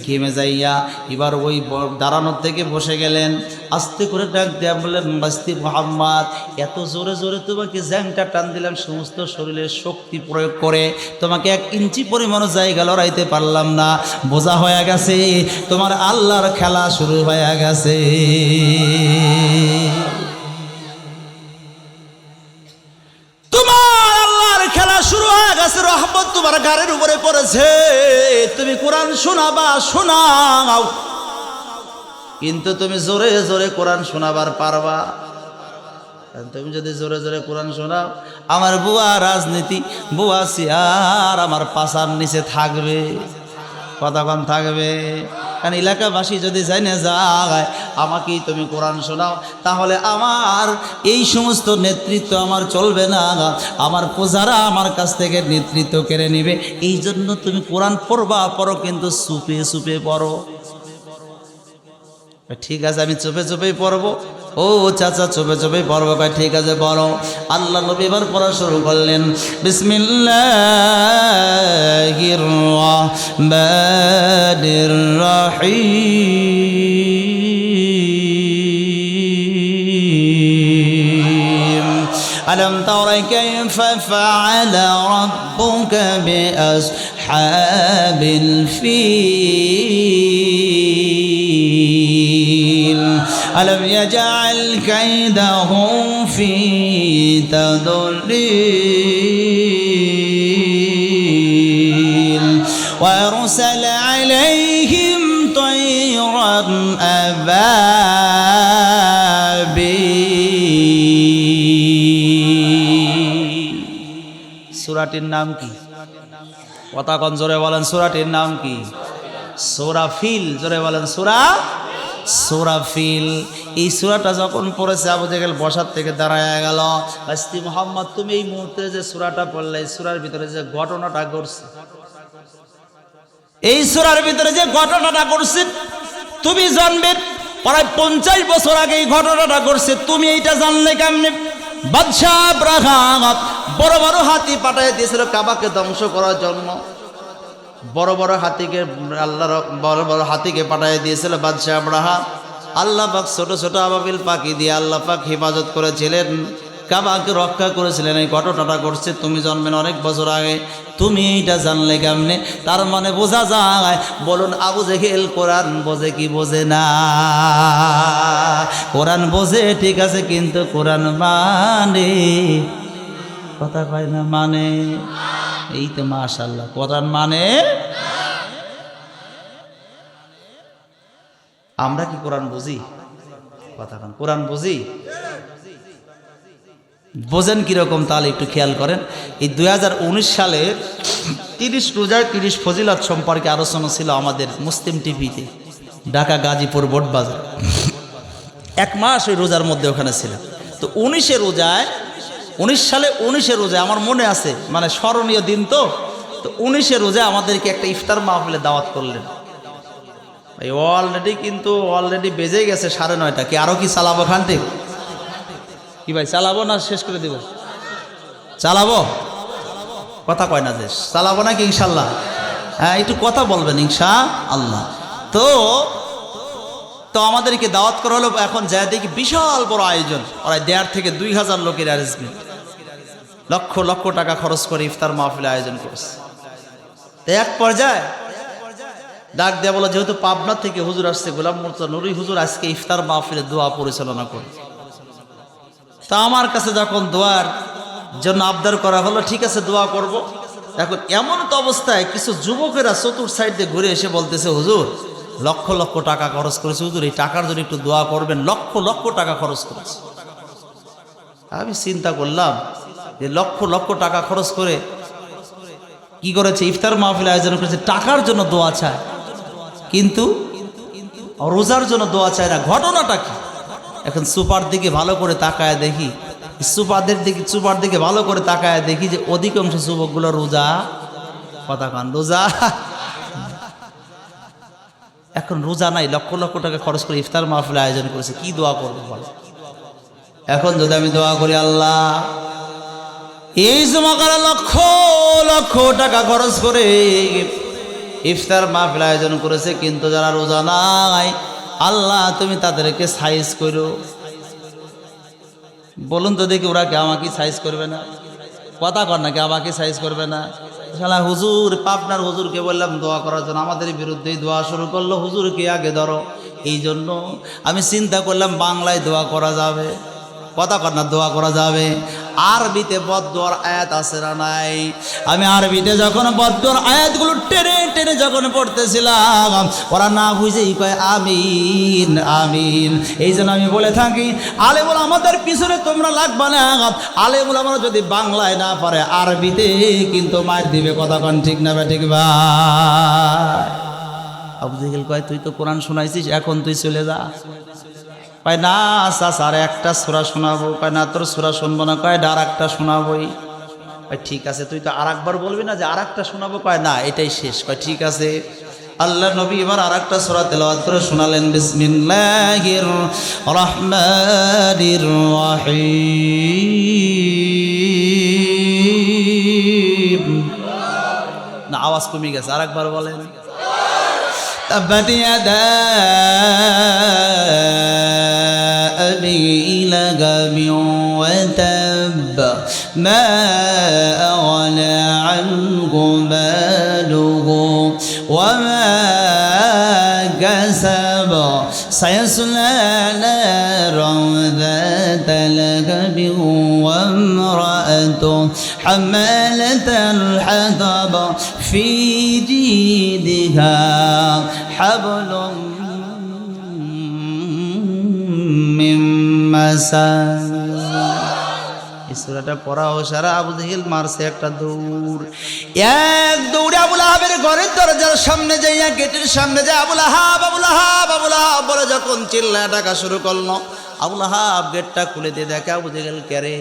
ঘেমে যাইয়া এবার ওই দাঁড়ানোর থেকে বসে গেলেন। আস্তে করে ডাক দেয়া বললেন, বাইস্তি মুহাম্মদ, এত জোরে জোরে তোমাকে জ্যাংটা টান দিলাম, সমস্ত শরীরের শক্তি প্রয়োগ করে তোমাকে 1 ইঞ্চি পরিমাণ জায়গা লড়াইতে পারলাম না। বোঝা হয়ে গেছে তোমার আল্লাহর খেলা শুরু হয়ে গেছে। তোমার আল্লাহর খেলা শুরু হয়ে গেছে, রহমত তোমার ঘাড়ের উপরে পড়েছে। তুমি কোরআন শোনাবা, শোনাও, কিন্তু তুমি জোরে জোরে কোরআন শোনাবার পারবা। তুমি যদি জোরে জোরে কোরআন শোনাও, আমার বুয়া রাজনীতি, বুয়া সিয়ার আমার পাশার নিচে থাকবে। কতক্ষণ থাকবে? কারণ এলাকাবাসী যদি জানে যায় আমাকেই তুমি কোরআন শোনাও, তাহলে আমার এই সমস্ত নেতৃত্ব আমার চলবে না, আমার প্রজারা আমার কাছ থেকে নেতৃত্ব কেড়ে নেবে। এই জন্য তুমি কোরআন পড়বা, পড়ো, কিন্তু চুপে চুপে পড়ো। ঠিক আছে, আমি চুপে চুপেই পড়বো। ও চাচা, চুপে চুপেই পড়বো। ঠিক আছে, পড়ো। আল্লাহ নবী এবার পড়া শুরু করলেন, বিসমিল্লাহির রাহমানির রাহিম। আলম তারা কাইফা ফাআলা রাব্বুকা বিআসহাবিল ফিল। ألم يجعل كيدهم في تضليل وأرسل عليهم طيرا أبابيل। সূরাটির নাম কি? কথা কোন জোরে বলেন, সূরাটির নাম কি? সূরা ফিল, জোরে বলেন সূরা ফিল। এই সূরাটা যখন পড়েছে আবু জেহেল বসার থেকে দাঁড়ায় গেল। আস্তি মুহাম্মদ, তুমি এই মুহূর্তে যে সূরাটা পড়লে, এই সূরার ভিতরে যে ঘটনাটা ঘটছে, এই সূরার ভিতরে যে ঘটনাটা ঘটছে তুমি জানবে। প্রায় 50 বছর আগে এই ঘটনাটা ঘটছে, তুমি এইটা জানলে কেমনে? বাদশাহ আব্রাহাম বড় বড় হাতি পাঠিয়ে দিয়েছিল কাবাকে ধ্বংস করার জন্য। বড় বড় হাতিকে আল্লাহর বড় বড় হাতিকে পাঠিয়ে দিয়েছিল বাদশাহ আব্রাহাম। আল্লাহ পাক ছোট ছোট আবাবিল পাখি দিয়ে আল্লাহ পাক হেফাজত করেছিলেন, কাবাকে রক্ষা করেছিলেন। এই ঘটনাটা ঘটছে তুমি জন্মের অনেক বছর আগে, তুমি এইটা জানলে কেমনে? তার মানে বোঝা যায়, বলুন আবু জেহেল কোরআন বোঝে কি বোঝে না? কোরআন বোঝে ঠিক আছে, কিন্তু কোরআন মানে কথা কয় না, মানে এই তো মাশাআল্লাহ কোরআন মানে। আমরা কি কোরআন বুঝি? কথা কন, কোরআন বুঝি? বোঝেন কিরকম? তাহলে একটু খেয়াল করেন। এই 2019 সালে 30 রোজার 30 ফজিলত সম্পর্কে আলোচনা ছিল আমাদের মুসলিম টিভিতে, ঢাকা গাজীপুর বোটবাজার। 1 মাস ওই রোজার মধ্যে ওখানে ছিল। তো 19 সালে 19 রোজায় আমার মনে আছে, মানে স্মরণীয় দিন। তো 19 রোজায় আমাদেরকে একটা ইফতার মাহফিলে দাওয়াত করলেন। এই অলরেডি বেজে গেছে 9:30। কি আরো কি চালাবো খান থেকে? কি ভাই চালাবো না শেষ করে দিব? চালাবো? কথা কয় না যে চালাবো নাকি ইনশাল্লাহ? হ্যাঁ, একটু কথা বলবেন ইনশাআল্লাহ। তো আমাদেরকে দাওয়াত করা হলো। এখন যা দেখি বিশাল বড় আয়োজন, প্রায় 1,500 থেকে 2,000 লোকের অ্যারেঞ্জমেন্ট, লক্ষ লক্ষ টাকা খরচ করে ইফতার মাহফিল আয়োজন করছে। তো এক পর্যায়ে ডাক দেয়া বলো, যেহেতু পাবনা থেকে হুজুর আসছে, গোলাম মুর্তজা নুরি হুজুর আজকে ইফতার মাহফিলে দোয়া পরিচালনা করে। তা আমার কাছে যখন দোয়ার জন্য আবদার করা হলো, ঠিক আছে দোয়া করব। এখন এমন তো অবস্থায় কিছু যুবকেরা চতুর সাইড দিয়ে ঘুরে এসে বলতেছে, হুজুর লক্ষ লক্ষ টাকা খরচ করেছে, হুজুর এই টাকার জন্য একটু দোয়া করবেন, লক্ষ লক্ষ টাকা খরচ করেছে। আমি চিন্তা করলাম যে লক্ষ লক্ষ টাকা খরচ করে কি করেছে? ইফতার মাহফিল আয়োজন করেছে, টাকার জন্য দোয়া চায়, কিন্তু রোজার জন্য দোয়া চায় না। ঘটনাটা কি? এখন সুপার দিকে ভালো করে তাকায় দেখি, সুপার দিকে ভালো করে তাকায় দেখি যে অধিকাংশ যুবকগুলো রোজা। কথা কান, রোজা। এখন রোজা নাই, লক্ষ লক্ষ টাকা খরচ করে ইফতার মাহফিল আয়োজন করেছে, কি দোয়া করবো বলো? এখন যদি আমি দোয়া করি, আল্লাহ এই জমাকারা লক্ষ লক্ষ টাকা খরচ করে ইফতার মাহফিল আয়োজন করেছে, কিন্তু যারা রোজা নাই, আল্লাহ তুমি তাদেরকে সাইজ করো। বলুন তো দেখি, ওরা কি আমাকে সাইজ করবে না? কথা কর নাকি আমাকে সাইজ করবে না? শালা হুজুর, পাবনার হুজুরকে বললাম দোয়া করার জন্য, আমাদের বিরুদ্ধেই দোয়া শুরু করলো, হুজুরকে আগে ধরো। এই জন্য আমি চিন্তা করলাম বাংলায় দোয়া করা যাবে। কথা কর না, দোয়া করা যাবে। আরবিতে বদদোয়ার আয়াত আছে না নাই? আমি আরবিতে যখন বদদোয়ার আয়াতগুলো টেনে টেনে যখন পড়তেছিলাম, ওরা না বুঝেই কয় আমিন আমিন। এই জন্য আমি বলে থাকি, আলেমুল আমাদের পিছনে তোমরা লাগবা না। আলেমুল আমরা যদি বাংলায় না পারে, আরবিতে কিন্তু মার দিবে। কথা কন ঠিক না বা ঠিক? ভাই আবু জেহেল কয়, তুই তো কোরআন শোনাইছিস, এখন তুই চলে যা। কয় না চাচা, আর একটা সূরা শোনাবো। কয় না তোর সূরা শুনবো না। কয় আর একটা শোনাবোই। কয় ঠিক আছে, তুই তো আর একবার বলবি না যে আর একটা শোনাবো? কয় না, এটাই শেষ। কয় ঠিক আছে। আল্লাহ নবী এবার আর একটা সূরা তেলাওয়াত করে শোনালেন, বিসমিল্লাহির রহমানির রহিম। না, আওয়াজ কমে গেছে, আর একবার বলেন। تبت يدا أبي لهب وتب ما أغنى عنه ماله وما كسب سيصلى نارا ذات لهب وامرأته حمالة الحطب في جيدها حبل من مسد। এই সূরাটা পড়াও সারা। আবু জেহেল মারছে একটা দৌড়, এক দৌড়ে আবুল আহাবের ঘরের দরজার সামনে যাইয়া গেটের সামনে যায় আবুল আহাব আবুল আহাব আবুল আহাব বলে যখন চিল্লায় ডাকা শুরু করলো, আবুল আহাব গেটটা খুলে দিয়ে দেখে আবু জেহেল ক্যারে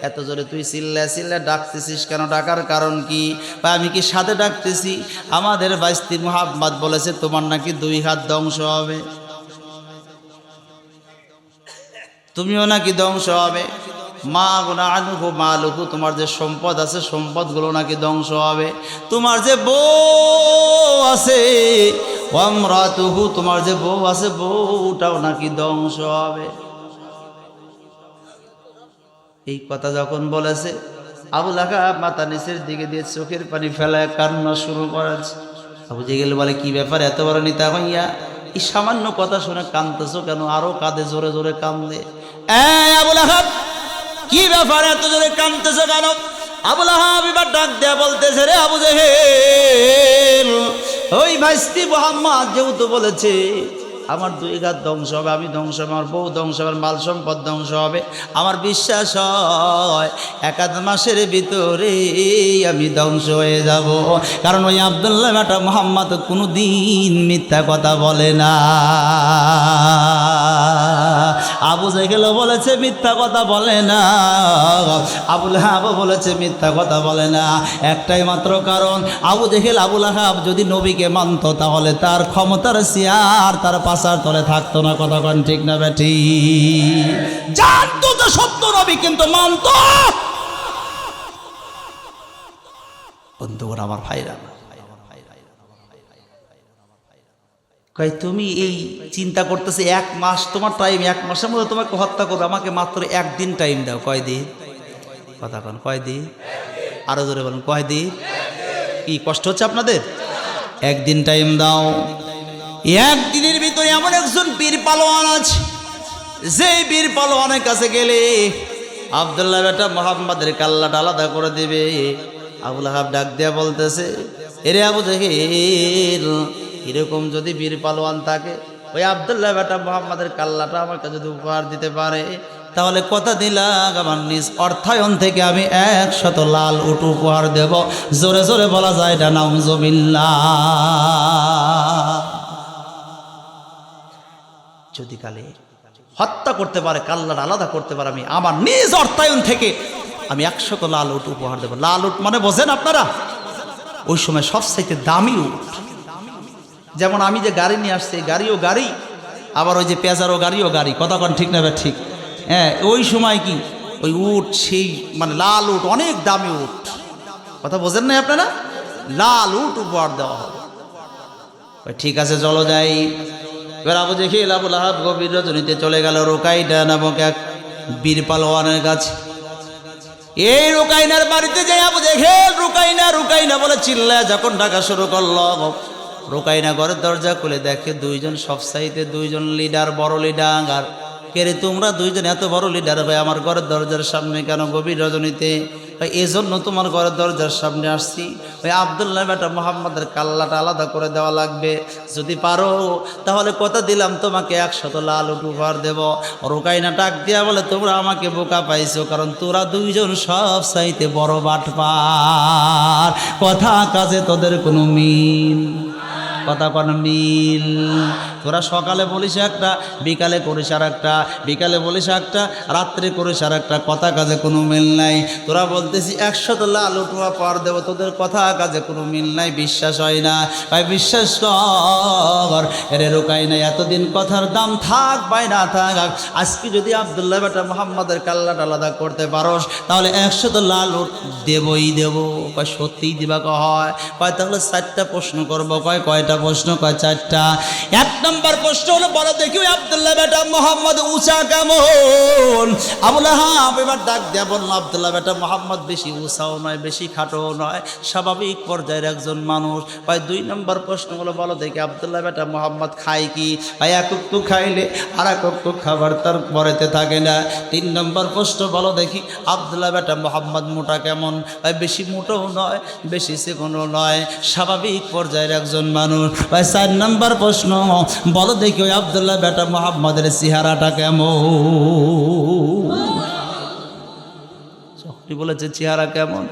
এত জোরে তুই চিল্লা ডাকতেছিস কেন, ডাকার কারণ কি? বা আমি কি সাথে ডাকতেছি? আমাদের বাইস্তি মুহাম্মদ বলেছে তোমার নাকি 2 হাত ধ্বংস হবে, তুমিও নাকি ধ্বংস হবে। মা গুনা আনুহু মালুহু, তোমার যে সম্পদ আছে সম্পদগুলো নাকি ধ্বংস হবে। তোমার যে বউ আছে ওয়ামরাতুহু, তোমার যে বউ আছে বউটাও নাকি ধ্বংস হবে। এই কথা যখন বলেছে আবুল আহাব মাথা নিচের দিকে দিয়ে চোখের পানি ফেলায় কান্না শুরু করেছে। আবু জেহেল বলে কি ব্যাপার এত বড় নিতা হইয়া এই সামান্য কথা শুনে কাঁদতেছো কেন? আরো কাঁদে, জোরে জোরে কান্দে। আবুল আহাব কি ব্যাপার এত জোরে কাঁদতেছো কেন? আবুল আহাব এবার ডাক দেয়া বলতেছে, রে আবু জেহেল, ওই ভাইস্তি মুহাম্মদ যেহেতু বলেছে আমার 2 হাত ধ্বংস হবে, আমি ধ্বংস হবে, আমার বউ ধ্বংস হবে, মাল সম্পদ ধ্বংস হবে, আমার বিশ্বাস হয় 1 মাসের ভিতরে আমি ধ্বংস হয়ে যাব। কারণ ওই আব্দুল্লাহ বেটা মুহাম্মদ কোনো দিন মিথ্যা কথা বলে না। আবু জেহেল বলেছে মিথ্যা কথা বলে না, আবুল আহাব বলেছে মিথ্যা কথা বলে না। একটাই মাত্র কারণ, আবু জেহেল আবুল আহাব যদি নবীকে মানত তাহলে তার ক্ষমতার চেয়ার তার পাশার তলে থাকতো না। কথা কোন ঠিক না বেটি? জানতো তো সত্য নবী কিন্তু মানত। বন্ধুগণ আমার ভাইরা, কই তুমি এই চিন্তা করতেছে 1 মাস তোমার টাইম, 1 মাসের মধ্যে তোমাকে হত্যা করবে, আমাকে মাত্র 1 দিন টাইম দাও। কয়দিন? কথা কোন কয়দিন? আরো জোরে বলুন কয়দিন? কি কষ্ট হচ্ছে আপনাদের? 1 দিন টাইম দাও। 1 দিনের ভিতরে এমন একজন বীর পালোয়ান আছে, যেই বীর পালোয়ানের কাছে গেলে আব্দুল্লাহ বেটা মুহাম্মাদের কাল্লাটা আলাদা করে দিবে। আবুল আহাব ডাক দেয়া বলতেছে, এরে আবু জেহেল, এরকম যদি বীর পালোয়ান থাকে, ওই আব্দুল্লাহ বেটা মুহাম্মাদের কাল্লাটা আমার কাছে যদি উপহার দিতে পারে, তাহলে কথা দিলাম আমার নিজ অর্থায়ন থেকে আমি 100 লাল উট উপহার দেব। জোরে জোরে বলা যায় এটা নাউজুবিল্লাহ। যদি কালে হত্যা করতে পারে, কাল্লাটা আলাদা করতে পারে, আমি আমার নিজ অর্থায়ন থেকে আমি 100 লাল উট উপহার দেব। লাল উট মানে বোঝেন আপনারা? ওই সময় সবচাইতে দামি উট। যেমন আমি যে গাড়ি নিয়ে আসছি, গাড়িও গাড়ি, আবার ওই যে পেজারও গাড়িও গাড়ি। কথা কোন ঠিক না? ঠিক। হ্যাঁ, ওই সময় কি ওই উট, সেই মানে লাল উট, অনেক দামি উট। কথা বোঝেন না আপনারা? লাল উট উপহার দেওয়া হবে। ঠিক আছে চলো যাই। এবার আবু জেহেল আবুল আহাব গভীর রজনীতে চলে গেল রুকাইনা নামক এক বীর পালোয়ানের কাছে। এই রুকাইনার বাড়িতে যাই আবু জেহেল রুকাইনা রুকাইনা বলে চিল্লায় যখন ডাকা শুরু করলো, রুকাইনা ঘরের দরজা খুলে দেখে 2 জন, সবসাইতে 2 জন লিডার, বড় লিডার। আর কে রে তোমরা 2 জন এত বড় লিডার ভাই আমার ঘরের দরজার সামনে কেন গভীর রজনীতে? ভাই এই জন্য তোমার ঘরের দরজার সামনে আসছি, ওই আব্দুল্লাহ বেটা মুহাম্মাদের কাল্লাটা আলাদা করে দেওয়া লাগবে। যদি পারো তাহলে কথা দিলাম তোমাকে 100 লাল উট উপহার দেব। রুকাইনা ডাক দিয়া বলে, তোমরা আমাকে বোকা পাইছো, কারণ তোরা 2 জন সব চাইতে বড় বাটপার, কথা কাজে তোদের কোনো মিল। কথা কোন মিল? তোরা সকালে বলিস একটা, বিকালে করিস আর একটা, বিকালে বলিস একটা, রাত্রে করিস আর একটা, কথা কাজে কোনো মিল নাই। তোরা বলতেছি 100 লাল উট উপহার দেবো, তোদের কথা কাজে কোনো মিল নাই, বিশ্বাস হয় না। ভাই বিশ্বাস কর। এরে রুকাইনা, এতদিন কথার দাম থাক ভাই না থাক, আজকে যদি আব্দুল্লাহ বেটা মুহাম্মাদের কাল্লাটা আলাদা করতে পারোস তাহলে 100 লাল উট দেবই দেবো। কয় সত্যিই দিবা? হয়। কয় তাহলে 4টা প্রশ্ন করবো। কয়টা প্রশ্ন? 4টা। 1 নম্বর প্রশ্ন হলো, বলো দেখি ওই আব্দুল্লাহ বেটা মুহাম্মদ উঁচা কেমন? আবুল আহাব এবার ডাক দেয়া বলল, আব্দুল্লাহ বেটা মুহাম্মদ বেশি উঁচাও নয়, বেশি খাটোও নয়, স্বাভাবিক পর্যায়ের একজন মানুষ। ভাই 2 নম্বর প্রশ্ন হলো, বলো দেখি আব্দুল্লাহ বেটা মুহাম্মদ খায় কি? ভাই এক একটু খাইলে আর এক একটু খাবার তার পরেতে থাকে না। 3 নম্বর প্রশ্ন, বলো দেখি আব্দুল্লাহ বেটা মুহাম্মদ মোটা কেমন? ভাই বেশি মোটাও নয়, বেশি চিকনও নয়, স্বাভাবিক পর্যায়ের একজন মানুষ। ভাই 4 নম্বর প্রশ্ন, বলো দেখি ওই আব্দুল্লাহ বেটা মুহাম্মাদের চেহারাটা কেমন? লোকটি বলেছে চেহারা কেমন?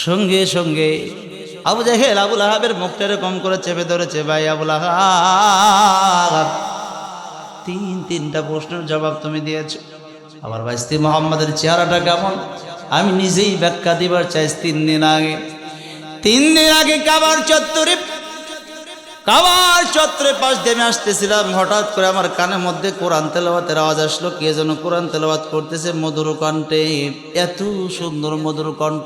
সঙ্গে সঙ্গে আবু জাহেল আবুল আহাবের মুখটা এরকম করে চেপে ধরেছে। ভাই আবুল আহাব, তিনটা প্রশ্নের জবাব তুমি দিয়েছো। আমার ভাইস্তি মোহাম্মদের চেহারাটা কেমন? আমি নিজেই ব্যাখ্যা দিবার চাইছি। 3 দিন আগে কাবার চত্বরে পাশ দিয়ে আমি আসতেছিলাম, হঠাৎ করে আমার কানের মধ্যে কোরআন তেলাওয়াতের আওয়াজ আসলো। কে যেন কোরআন তেলাওয়াত করতেছে মধুর কণ্ঠে, এত সুন্দর মধুর কণ্ঠ।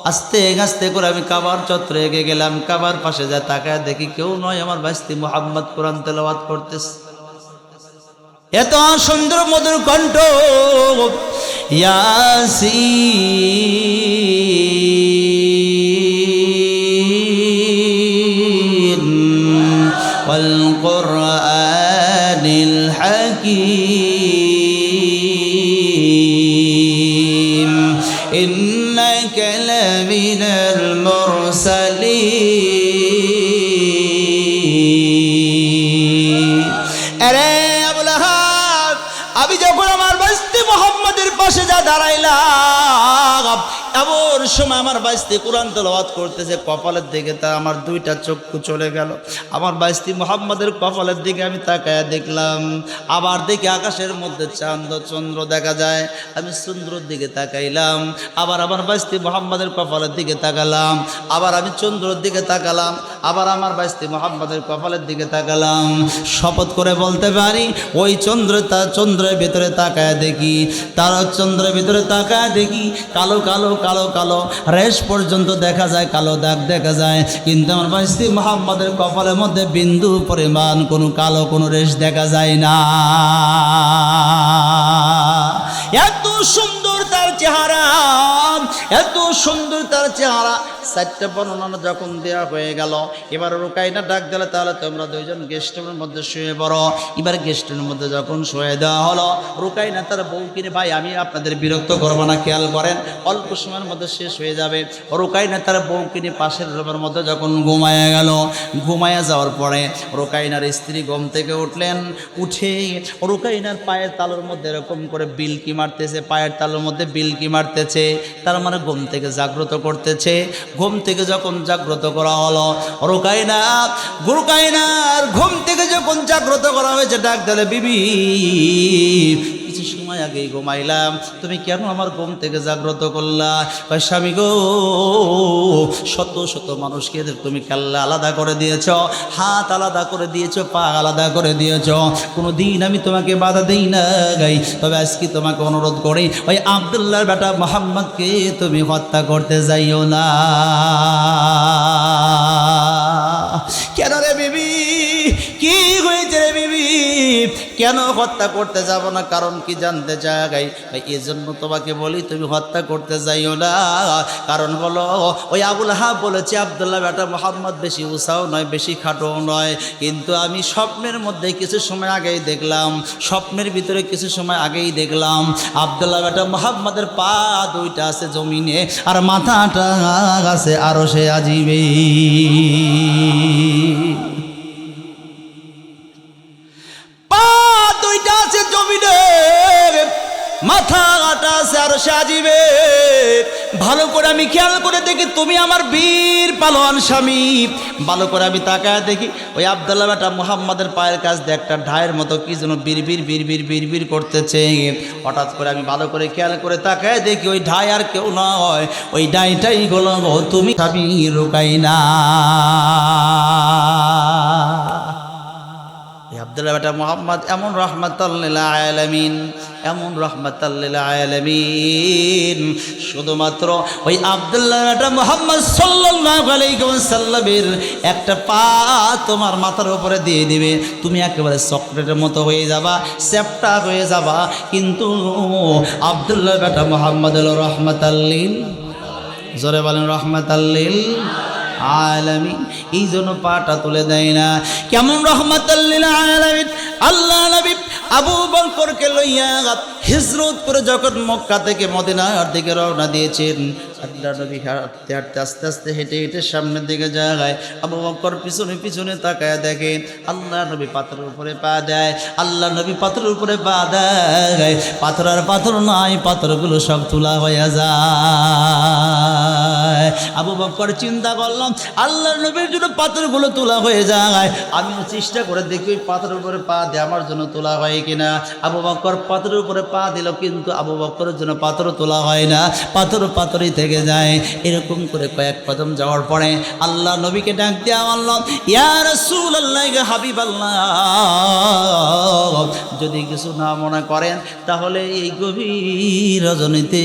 আস্তে আস্তে করে আমি কাবার চত্বরে এগিয়ে গেলাম। কাবার পাশে যা তাকায় দেখি কেউ নয়, আমার ভাইস্তি মোহাম্মদ কোরআন তেলাওয়াত করতেছে। এত সুন্দর মধুর কণ্ঠ, ইয়াসিন ওয়াল কুরআনিল হাকীম ইন্নাকা লামিনাল মুরসালিন। আরে আমি যখন আমার বাইস্তি মোহাম্মদের পাশে যা দাঁড়াইলাম, এমন সময় আমার বাইস্তি কোরআন তেলাওয়াত করতেছে। কপালের দিকে তা আমার 2টা চক্ষু চলে গেল। আমার বাইস্তি মোহাম্মদের কপালের দিকে আমি তাকায়া দেখলাম, আবার দেখি আকাশের মধ্যে চাঁদ চন্দ্র দেখা যায়। আমি চন্দ্রের দিকে তাকাইলাম, আবার আমার বাইস্তি মোহাম্মদের কপালের দিকে তাকালাম, আবার আমি চন্দ্রের দিকে তাকালাম, আবার আমার বাইস্তি মোহাম্মদের কপালের দিকে তাকালাম। শপথ করে বলতে পারি, ওই চন্দ্রের ভিতরে তাকায় দেখি, তারা চন্দ্রের ভিতরে তাকায় দেখি কালো কালো কালো কালো রেশ পর্যন্ত দেখা যায়, কালো দাগ দেখা যায়। কিন্তু আমার বাইস্তি মোহাম্মদের কপালের মধ্যে বিন্দু পরিমাণ কোনো কালো কোনো রেশ দেখা যায় না। এত সুন্দর তার চেহারা, এত সুন্দর তার চেহারা। 4টা বর্ণনা যখন দেওয়া হয়ে গেল, এবার রুকাইনা ডাক দিল, তাহলে তোমরা 2জন গেস্ট রুমের মধ্যে শুয়ে পড়ো। এবার গেস্ট রুমের মধ্যে যখন শুয়ে দেওয়া হলো, রুকাইনা তার বউ কিনে, ভাই আমি আপনাদের বিরক্ত করবো না, খেয়াল করেন, অল্প সময়ের মধ্যে শেষ হয়ে যাবে। রুকাইনা তার বউ কিনে পাশের রুমের মধ্যে যখন ঘুমায়া গেল, ঘুমায়া যাওয়ার পরে রুকাইনার স্ত্রী ঘুম থেকে উঠলেন। উঠে রুকাইনার পায়ের তালুর মধ্যে এরকম করে বিলকি মারতেছে, পায়ের তালুর মধ্যে বিলকি মারতেছে, তার মানে ঘুম থেকে জাগ্রত করতেছে। ঘুম থেকে যখন জাগ্রত করা হলো, রুকাইনার ঘুম থেকে যখন জাগ্রত করা হয়েছে, ডাক দিলে, বিবি কিছু সময় আগেই ঘুমাইলাম, তুমি কেন আমার ঘুম থেকে জাগ্রত করলা? কয়, স্বামী গো, শত শত মানুষকে তুমি কাল্লা আলাদা করে দিয়েছ, হাত আলাদা করে দিয়েছ, পা আলাদা করে দিয়েছ, কোনো দিন আমি তোমাকে বাধা দেই না গাই। তবে আজকে তোমাকে অনুরোধ করি, ওই আব্দুল্লাহর বেটা মোহাম্মদকে তুমি হত্যা করতে যাইও না। কেন রে বিবি, কি হয়েছে রে বিবি, কেন হত্যা করতে যাব না? কারণ কি জানতে চাই? এই জন্য তোমাকে বলি তুমি হত্যা করতে যাইও না। কারণ হলো, ওই আবুল আহাব বলেছে আব্দুল্লাহ বেটা মোহাম্মদ বেশি উঁচাও নয়, বেশি খাটোও নয়, কিন্তু আমি স্বপ্নের মধ্যে কিছু সময় আগেই দেখলাম, স্বপ্নের ভিতরে কিছু সময় আগেই দেখলাম আব্দুল্লাহ বেটা মোহাম্মদের পা 2টা আছে জমিনে, আর মাথাটা আছে আরশে আজিমে। পা 2টা আছে জমিনে, মাথাটা আছে আরশে আজিমে। ভালো করে আমি খেয়াল করে দেখি, তুমি আমার বীর পালোয়ান স্বামী। ভালো করে আমি তাকায় দেখি, ওই আব্দুল্লাহ বেটা মুহাম্মাদের পায়ের কাছ দিয়ে একটা ঢায়ের মতো কি যেন বিড়বিড় করতেছে। হঠাৎ করে আমি ভালো করে খেয়াল করে তাকায় দেখি, ওই ঢাই আর কেউ নয়, ওই ঢাইটাই হলো তুমি স্বামী রুকাইনা। আব্দুল্লাহ বেটা মুহাম্মদ এমন রাহমাতাল লিল আলামিন, এমন রাহমাতাল লিল আলামিন। শুধুমাত্র ওই আব্দুল্লাহ বেটা মুহাম্মদ সাল্লাল্লাহু আলাইহি ওয়াসাল্লামের একটা পা তোমার মাথার উপরে দিয়ে দিবে, তুমি একেবারে চকলেটের মতো হয়ে যাবা, চ্যাপ্টা হয়ে যাবা। কিন্তু আব্দুল্লাহ বেটা মুহাম্মদ হলো রাহমাতাল লিল, জোরে বলেন রাহমাতাল লিল আলামিন। এই জন্য পাটা তুলে দেয় না। কেমন রহমাতাল লিল আলামিন আল্লাহ নবী আবু বকরকে লইয়া হিজরত করে যখন মক্কা থেকে মদিনার দিকে রওনা দিয়েছেন, আল্লাহ নবী হাঁটতে হাঁটতে আস্তে আস্তে হেঁটে হেঁটে সামনের দিকে যায়। আবু বকর পিছনে পিছনে তাকায় দেখে আল্লাহ নবী পাথরের উপরে পা দেয়। আল্লাহ নবী পাথরের উপরে পা দেয়, পাথর আর পাথর নাই, পাথরগুলো সব তোলা হয়ে যায়। আবু বকর চিন্তা করলাম আল্লাহ নবীর জন্য পাথরগুলো তোলা হয়ে যায়, আমিও চেষ্টা করে দেখি ওই পাথরের উপরে পা দিয়ে আমার জন্য তোলা হয় কিনা। আবু বকর পাথরের উপরে পা দিল, কিন্তু আবু বকরের জন্য পাথর তোলা হয় না, পাথর পাথরই থেকে যায়। এরকম করে কয়েক কদম যাওয়ার পরে আল্লাহ নবীকে ডাক দেয়া বললাম, ইয়া রাসূলুল্লাহ, হাবিবাল্লাহ, যদি কিছু না মনে করেন তাহলে এই গভীর রজনীতে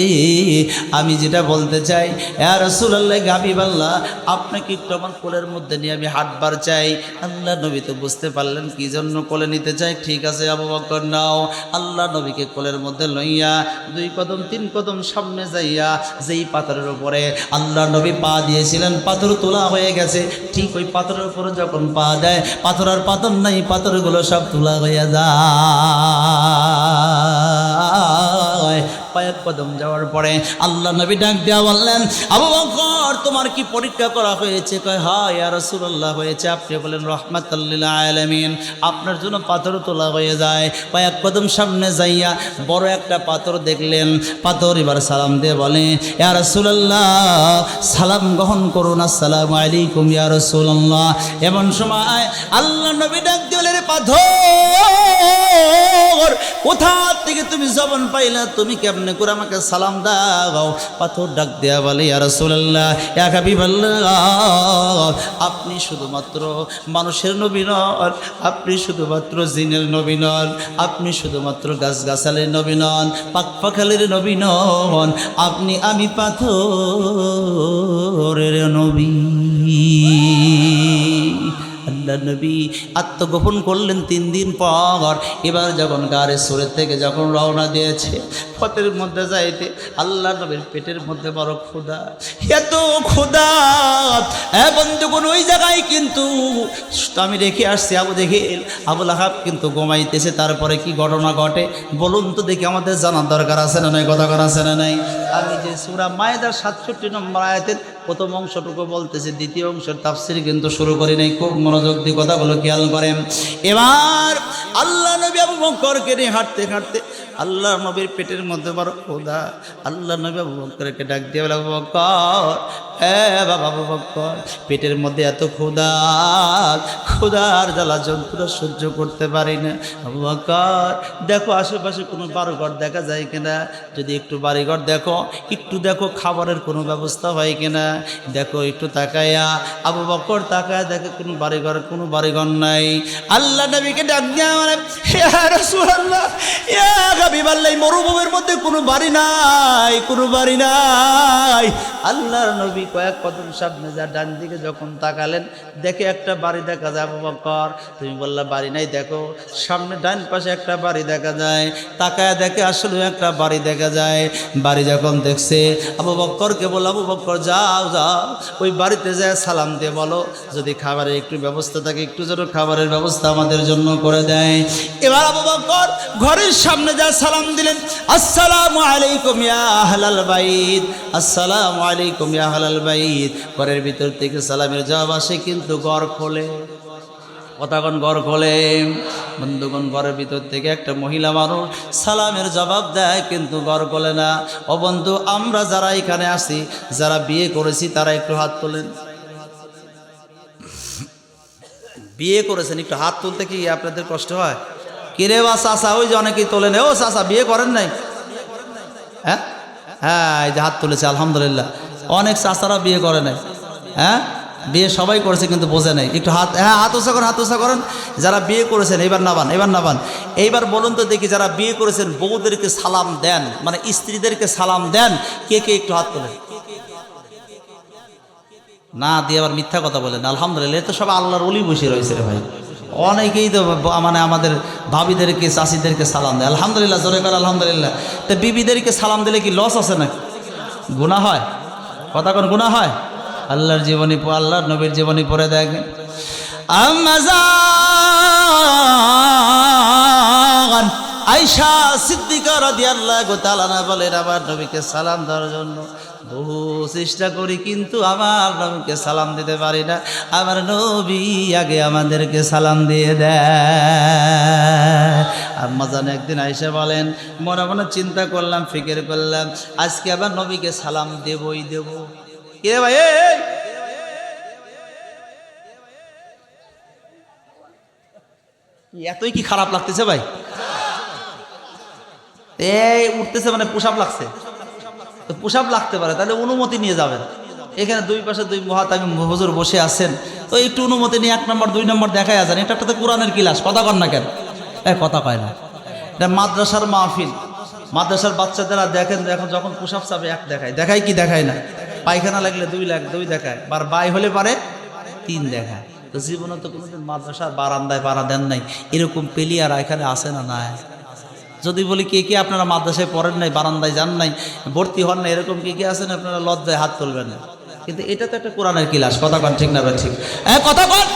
আমি যেটা বলতে চাই, ইয়া রাসূলুল্লাহ, হাবিবাল্লাহ, আপনাকে একটু আমার কোলের মধ্যে নিয়ে আমি হাঁটবার চাই। আল্লাহ নবী তো বুঝতে পারলেন কি জন্য কোলে নিতে চাই। ঠিক আছে আবু বকর নাও। আল্লাহ নবীকে কোলের মধ্যে লইয়া 2 কদম 3 কদম সামনে যাইয়া যেই পাথরের উপরে আল্লাহ নবী পা দিয়েছিলেন পাথর তোলা হয়ে গেছে, ঠিক ওই পাথরের উপরে যখন পা দেয়, পাথর আর পাথর নাই, পাথরগুলো সব তোলা হয়ে যায়। কয়েক কদম যাওয়ার পরে আল্লাহ নবী ডাক দেওয়া বললেন, আবু বকর, তোমার কি পরীক্ষা করা হয়েছে? কয়, হ্যাঁ ইয়া রাসূলুল্লাহ হয়েছে। আপনি বলেন রাহমাতাল লিল আলামিন, আপনার জন্য পাথর তোলা হয়ে যায়। কয়েক কদম সামনে যাইয়া বড় একটা পাথর দেখলেন। পাথর এবার সালাম দিয়ে বলে, ইয়া রাসূলুল্লাহ, সালাম গ্রহণ করুন, আসসালামু আলাইকুম ইয়া রাসূলুল্লাহ। এমন সময় আল্লাহ নবী ডাক দিলেন, পাথর, কোথা থেকে তুমি জবান পাইলা? তুমি কেমনে করে আমাকে সালাম দাও? পাথর ডাক দেয়া বলে, ইয়া রাসূলুল্লাহ, ইয়া হাবিবাল্লাহ, আপনি শুধুমাত্র মানুষের নবী নন, আপনি শুধুমাত্র জিনের নবী নন, আপনি শুধুমাত্র গাছগাছালির নবী নন, পাখপাখালির নবী নন, আমি পাথরের নবী। আল্লাহ নবী আত্মগোপন করলেন 3 দিন পর। এবার যখন গাড়ি সুরের থেকে যখন রওনা দিয়েছে, পথের মধ্যে যাইতে আল্লাহ নবীর পেটের মধ্যে বড় ক্ষুধা, এত ক্ষুধা বন্ধুগণ, ওই জায়গায় কিন্তু আমি রেখে আসছি আবু লাহাব কিন্তু ঘুমাইতেছে। তারপরে কি ঘটনা ঘটে বলুন তো দেখি, আমাদের জানার দরকার আছে না নাই? কথা করা আছে না নাই? আমি যে সূরা মায়েদার 67 নম্বর আয়াতের প্রথম অংশটুকু বলতেছি, দ্বিতীয় অংশের তাফসীর কিন্তু শুরু করি নাই। খুব মনোযোগ দিয়ে কথাগুলো খেয়াল করেন। এবার আল্লাহ নবী আবু বকরকে নিয়ে হাঁটতে হাঁটতে, আল্লাহ নবীর পেটের মধ্যে বড় ক্ষুধা। আল্লাহ নবী আবু বকরকে ডাক দিয়ে বলে, আবু বকর, হ্যাঁ বাবা আবু বকর, পেটের মধ্যে এত ক্ষুধার জ্বালা যন্ত্রণা সহ্য করতে পারি না। আবু বকর, দেখো আশেপাশে কোনো বাড়িঘর দেখা যায় কিনা, যদি একটু বাড়িঘর দেখো, একটু দেখো খাবারের কোনো ব্যবস্থা হয় কিনা, দেখো একটু তাকায়া। আবু বকর তাকায় দেখে কোনো বাড়িঘর নাই। আল্লাহ নবীকে ডাক দিয়া বলে, ইয়া রাসূলুল্লাহ, ইয়া হাবিবাল্লাহ, মরুভূমির মধ্যে কোনো বাড়ি নাই। আল্লাহর নবী কয়েক কদম সামনে যা ডান দিকে যখন তাকালেন, দেখে একটা বাড়ি দেখা যায়। আবু বকর, তুমি বললা বাড়ি নাই, দেখো সামনে ডান পাশে একটা বাড়ি দেখা যায়। তাকায় দেখে আসলে একটা বাড়ি দেখা যায়। বাড়ি যখন দেখছে, আবু বকরকে বলল, আবু বকর, যাও ওই বাড়িতে যায় সালাম দিয়ে বলো, যদি খাবারের একটু ব্যবস্থা থাকে, একটু যেন খাবারের ব্যবস্থা আমাদের জন্য করে দেয়। এবার আবু বকর ঘরের সামনে যা সালাম দিলেন, আসসালামু আলাইকুম ইয়া আহলাল বাইত, আসসালামু আলাইকুম ইয়া আহলাল বাইত। ঘরের ভিতর থেকে সালামের জবাব আসে, কিন্তু ঘর খোলে। কথাগণ ঘর খোলে। বন্ধুগণ, ঘরের ভিতর থেকে একটা মহিলা মানুষ সালামের জবাব দেয়, কিন্তু ঘর খোলে না। ও বন্ধু, আমরা যারা এখানে আসি, যারা বিয়ে করেছি, তারা একটু হাত তোলেন। বিয়ে করেছেন, একটু হাত তুলতে কি আপনাদের কষ্ট হয়? কিরে বা চাচা, ওই যে অনেকেই তোলেন। ও চাচা, বিয়ে করেন নাই? হ্যাঁ হ্যাঁ, এই যে হাত তুলেছে, আলহামদুলিল্লাহ। অনেক চাচারা বিয়ে করে নাই। হ্যাঁ, বিয়ে সবাই করেছে কিন্তু বোঝে নাই। একটু হাত, হ্যাঁ হাত উঁচা করেন যারা বিয়ে করেছেন। এইবার নাবান। এইবার বলুন তো দেখি, যারা বিয়ে করেছেন বউদেরকে সালাম দেন, মানে স্ত্রীদেরকে সালাম দেন, কে কে একটু হাত তোলেন? না দিয়ে আবার মিথ্যা কথা বলেন। আলহামদুলিল্লাহ, এ তো সব আল্লাহর ওলি বসে রয়েছে রে ভাই। অনেকেই তো মানে আমাদের ভাবিদেরকে, চাষিদেরকে সালাম দেয়। আলহামদুলিল্লাহ, জোরে করে আলহামদুলিল্লাহ। তো বিবিদেরকে সালাম দিলে কি লস আছে নাকি? গুনাহ হয়? কথা কোন গুনাহ হয়? আল্লাহর জীবনী, আল্লাহর নবীর জীবনী পড়ে দেখেন। আম্মা আয়েশা সিদ্দিকা রাদিয়াল্লাহু তাআলা আনহা বলেন, আমার নবীকে সালাম দেওয়ার জন্য বহু চেষ্টা করি, কিন্তু আমার নবীকে সালাম দিতে পারি না। আমার নবী আগে আমাদেরকে সালাম দিয়ে দেয়। আম্মা জান একদিন আয়েশা বলেন, মনে মনে চিন্তা করলাম, ফিকির করলাম, আজকে আবার নবীকে সালাম দেবই দেব। কে ভাই এতই কি খারাপ লাগতেছে ভাই? এই উঠতেছে মানে পোশাক লাগছে, তো পোশাক লাগতে পারে, তাহলে অনুমতি নিয়ে যাবেন। এখানে দুই পাশে দুই মুহাতামিম হুজুর বসে আছেন, তো একটু অনুমতি নিয়ে 1 নম্বর 2 নম্বর দেখাই আছেন। এটা একটা তো কোরআনের ক্লাস, কথা কন না কেন? কথা কয় না, এটা মাদ্রাসার মাহফিল। মাদ্রাসার বাচ্চাদেরা দেখেন, এখন যখন পোশাক চাপে 1 দেখায়, দেখায় কি দেখায় না? পায়খানা লাগলে 2 দেখায়, বার বাই হলে পারে 3 দেখায়। তো জীবনে তো কোনোদিন মাদ্রাসার বারান্দায় পাড়া দেন নাই, এরকম পেলিয়ারা এখানে আসে না? নাই। যদি বলি কে কে আপনারা মাদ্রাসায় পড়েন নাই, বারান্দায় যান নাই, ভর্তি হন না, এরকম কে কে আছেন? আপনারা লজ্জায় হাত তুলবেন না। কিন্তু এটা তো একটা কোরআনের ক্লাস, কথা কন ঠিক না? ঠিক কথা কন।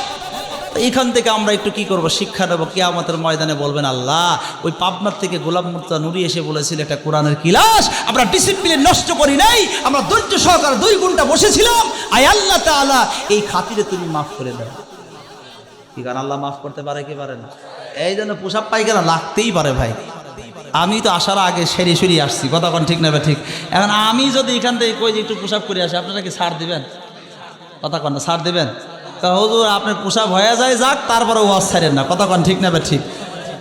এইখান থেকে আমরা একটু কি করব? শিক্ষা নেব। কিয়ামতের ময়দানে বলবেন, আল্লাহ ওই পাবনার থেকে গোলাম মুর্তজা নুরি এসে বলেছিল এটা কোরআনের ক্লাস, আমরা ডিসিপ্লিন নষ্ট করি নাই, আমরা ধৈর্য সহকারে 2 ঘন্টা বসেছিলাম। আয় আল্লাহ তাআলা এই খাতিরে তুমি মাফ করে দাও। কি কারণ আল্লাহ মাফ করতে পারে কি পারে না? এই জন্য পোশাক পায়খানা লাগতেই পারে ভাই। আমি তো আসার আগে সেরে সরিয়ে আসছি, কথা কন ঠিক না? ঠিক। এখন আমি যদি এখান থেকে কই যে একটু পোশাক করে আসি, আপনারা কি ছাড় দিবেন? কথা কন না, ছাড় দিবেন? হুজুর আপনার পোশাক হয়ে যায় যাক, তারপরে ওয়াজ ছাড়েন না, কথা কন ঠিক না? ঠিক।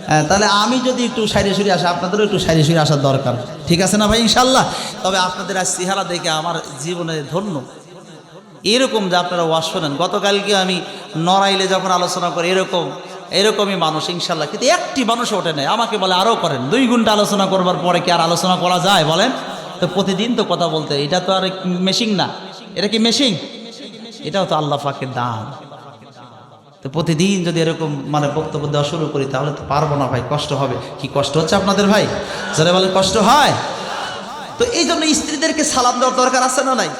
হ্যাঁ, তাহলে আমি যদি একটু সাইরে সরিয়ে আসি, আপনাদেরও একটু সাইরে সরিয়ে আসার দরকার, ঠিক আছে না ভাই? ইনশাল্লাহ। তবে আপনাদের আজ চেহারা দেখে আমার জীবনে ধন্য, এরকম যে আপনারা ওয়াজ শোনেন। গতকালকে আমি নড়াইলে যখন আলোচনা করি, এরকমই মানুষ ইনশাল্লাহ, কিন্তু একটি মানুষ ওঠে নেই। আমাকে বলে আরও করেন। 2 ঘন্টা আলোচনা করবার পরে কি আর আলোচনা করা যায় বলেন? তো প্রতিদিন তো কথা বলতে, এটা তো আর মেশিন না। এটা কি মেশিন? এটাও তো আল্লাহ পাকের দান। তো প্রতিদিন যদি এরকম মানে বক্তব্য দেওয়া শুরু করি, তাহলে তো পারবো না ভাই, কষ্ট হবে। কি কষ্ট হচ্ছে আপনাদের ভাই? যারা বলে কষ্ট হয়। তো এই জন্য স্ত্রীদেরকে সালাম দেওয়ার দরকার আছে না নাই?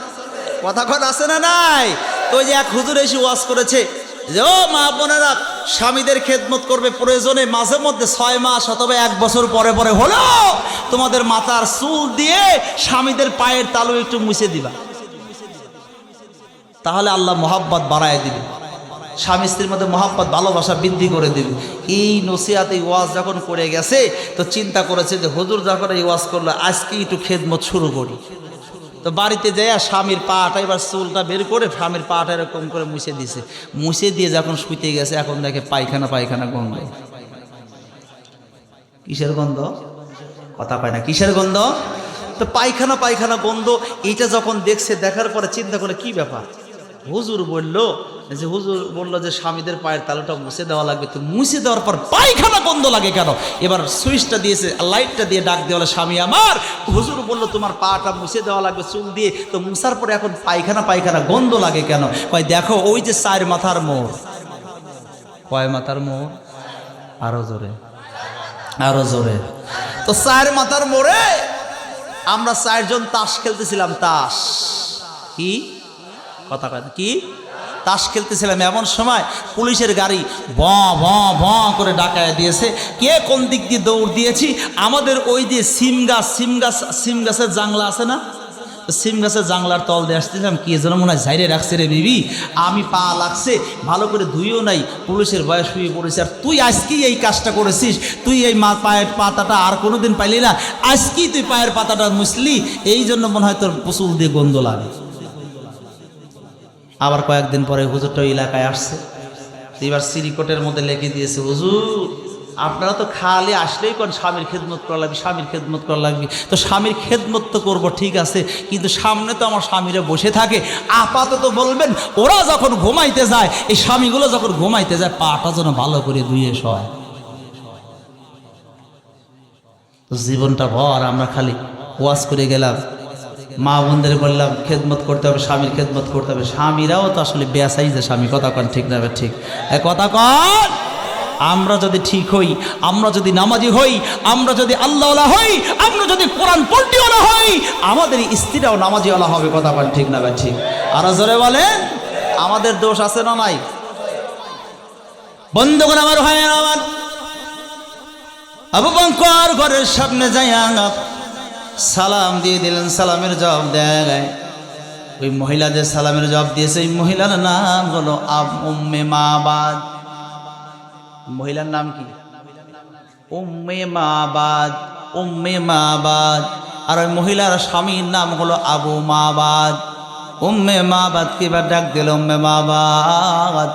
কথা কথা আছে না নাই? তো ওই যে এক হুজুর এসে ওয়াজ করেছে যে, ও মা বোনেরা, স্বামীদের খেদমত করবে, প্রয়োজনে মাঝে মধ্যে 6 মাস অথবা 1 বছর পরে পরে হলো তোমাদের মাথার চুল দিয়ে স্বামীদের পায়ের তালু একটু মুছে দিবা, তাহলে আল্লাহ মহাব্বত বাড়ায় দিবে, স্বামী স্ত্রীর মধ্যে মহাব্বত ভালোবাসা বৃদ্ধি করে দিবে। এই নসিহাত, এই ওয়াজ যখন করে গেছে, তো চিন্তা করেছে যে হুজুর যখন এই ওয়াজ করলো, আজকে একটু খেদমত শুরু করি। তো বাড়িতে যাই স্বামীর পাটা, এবার চুলটা বের করে স্বামীর পাটা এরকম করে মুছে দিছে। মুছে দিয়ে যখন শুইতে গেছে, এখন দেখে পায়খানা গন্ধ। কিসের গন্ধ? কথা পায় না, কিসের গন্ধ? তো পায়খানা গন্ধ। এইটা যখন দেখছে, দেখার পরে চিন্তা করে কি ব্যাপার, হুজুর বললো যে স্বামীদের পায়ের তালুটা মুছে দেওয়া লাগবে। তো মুছে দেওয়ার পর পায়খানা গন্ধ লাগে কেন? এবার সুইচটা দিয়েছে, লাইটটা দিয়ে ডাক দেওয়া, স্বামী আমার, হুজুর বললো তোমার পাটা মুছে দেওয়া লাগবে চুল দিয়ে, তো মুছার পরে এখন পায়খানা গন্ধ লাগে কেন? কয় দেখো ওই যে 4 মাথার মোড়। কয় মাথার মোড়? আরো জোরে। তো 4 মাথার মোড়ে আমরা 4 জন তাস খেলতেছিলাম। তাস কি? কথা কয় কি? তাস খেলতেছিলাম। এমন সময় পুলিশের গাড়ি ভ করে ডাকায় দিয়েছে। কে কোন দিক দিয়ে দৌড় দিয়েছি, আমাদের ওই যে সিম গাছের জাংলা আছে না, সিম গাছের জাংলার তল দিয়ে আসতেছিলাম। কি যেন মনে হয় ঝাইরে রাখছে রে বিবি, আমি পা লাগছে, ভালো করে ধুইও নাই, পুলিশের ভয়ে শুয়ে পড়েছে। আর তুই আজকেই এই কাজটা করেছিস, তুই এই পায়ের পাতাটা আর কোনোদিন পাইলি না, আজকেই তুই পায়ের পাতাটা মুছলি, এই জন্য মনে হয় তোর চুল দিয়ে গন্ধ লাগে। আবার কয়েকদিন পরে হুজুরটা এলাকায় আসছে, এবার সিরিকোটের মধ্যে লিখে দিয়েছে, হুজুর আপনারা তো খালি আসলেই কোন স্বামীর খেদমত করা লাগবে, তো স্বামীর খেদমত তো করবো ঠিক আছে, কিন্তু সামনে তো আমার স্বামীরা বসে থাকে, আপাতত বলবেন ওরা যখন ঘুমাইতে যায়, এই স্বামীগুলো যখন ঘুমাইতে যায়, পাটা যেন ভালো করে ধুয়ে শোয়। তো জীবনটা ভর আমরা খালি ওয়াজ করে গেলাম, মা বোনদের বললাম খেদমত করতে হবে, স্বামীর খেদমত করতে হবে। স্বামীরাও তো আসলে বেসাই যে স্বামী, কথা কন ঠিক না? ঠিক কথা কন। আমরা যদি ঠিক হই, আমরা যদি নামাজি হই, আমরা যদি আল্লাহওয়ালা হই, আমরা যদি কোরআন পল্টিওয়ালা হই, আমাদের স্ত্রীরাও নামাজিওয়ালা হবে। কথা বল ঠিক না? ঠিক। আরো জোরে বলেন, আমাদের দোষ আছে না নাই? বন্ধুগণ আমার, হয় আমার আবু বকর ঘরের সামনে যাইয়া সালাম দিয়ে দিলেন, সালামের জবাব দেয়। ওই মহিলা যে সালামের জবাব দিয়েছে, ওই মহিলার নাম হলো উম্মে মাবাদ। মহিলার নাম কি? উম্মে মাবাদ। উম্মে মাবাদ। আর ওই মহিলার স্বামীর নাম হলো আবু মাবাদ। উম্মে মাবাদ কে বা ডাক দিল, উম্মে মাবাদ,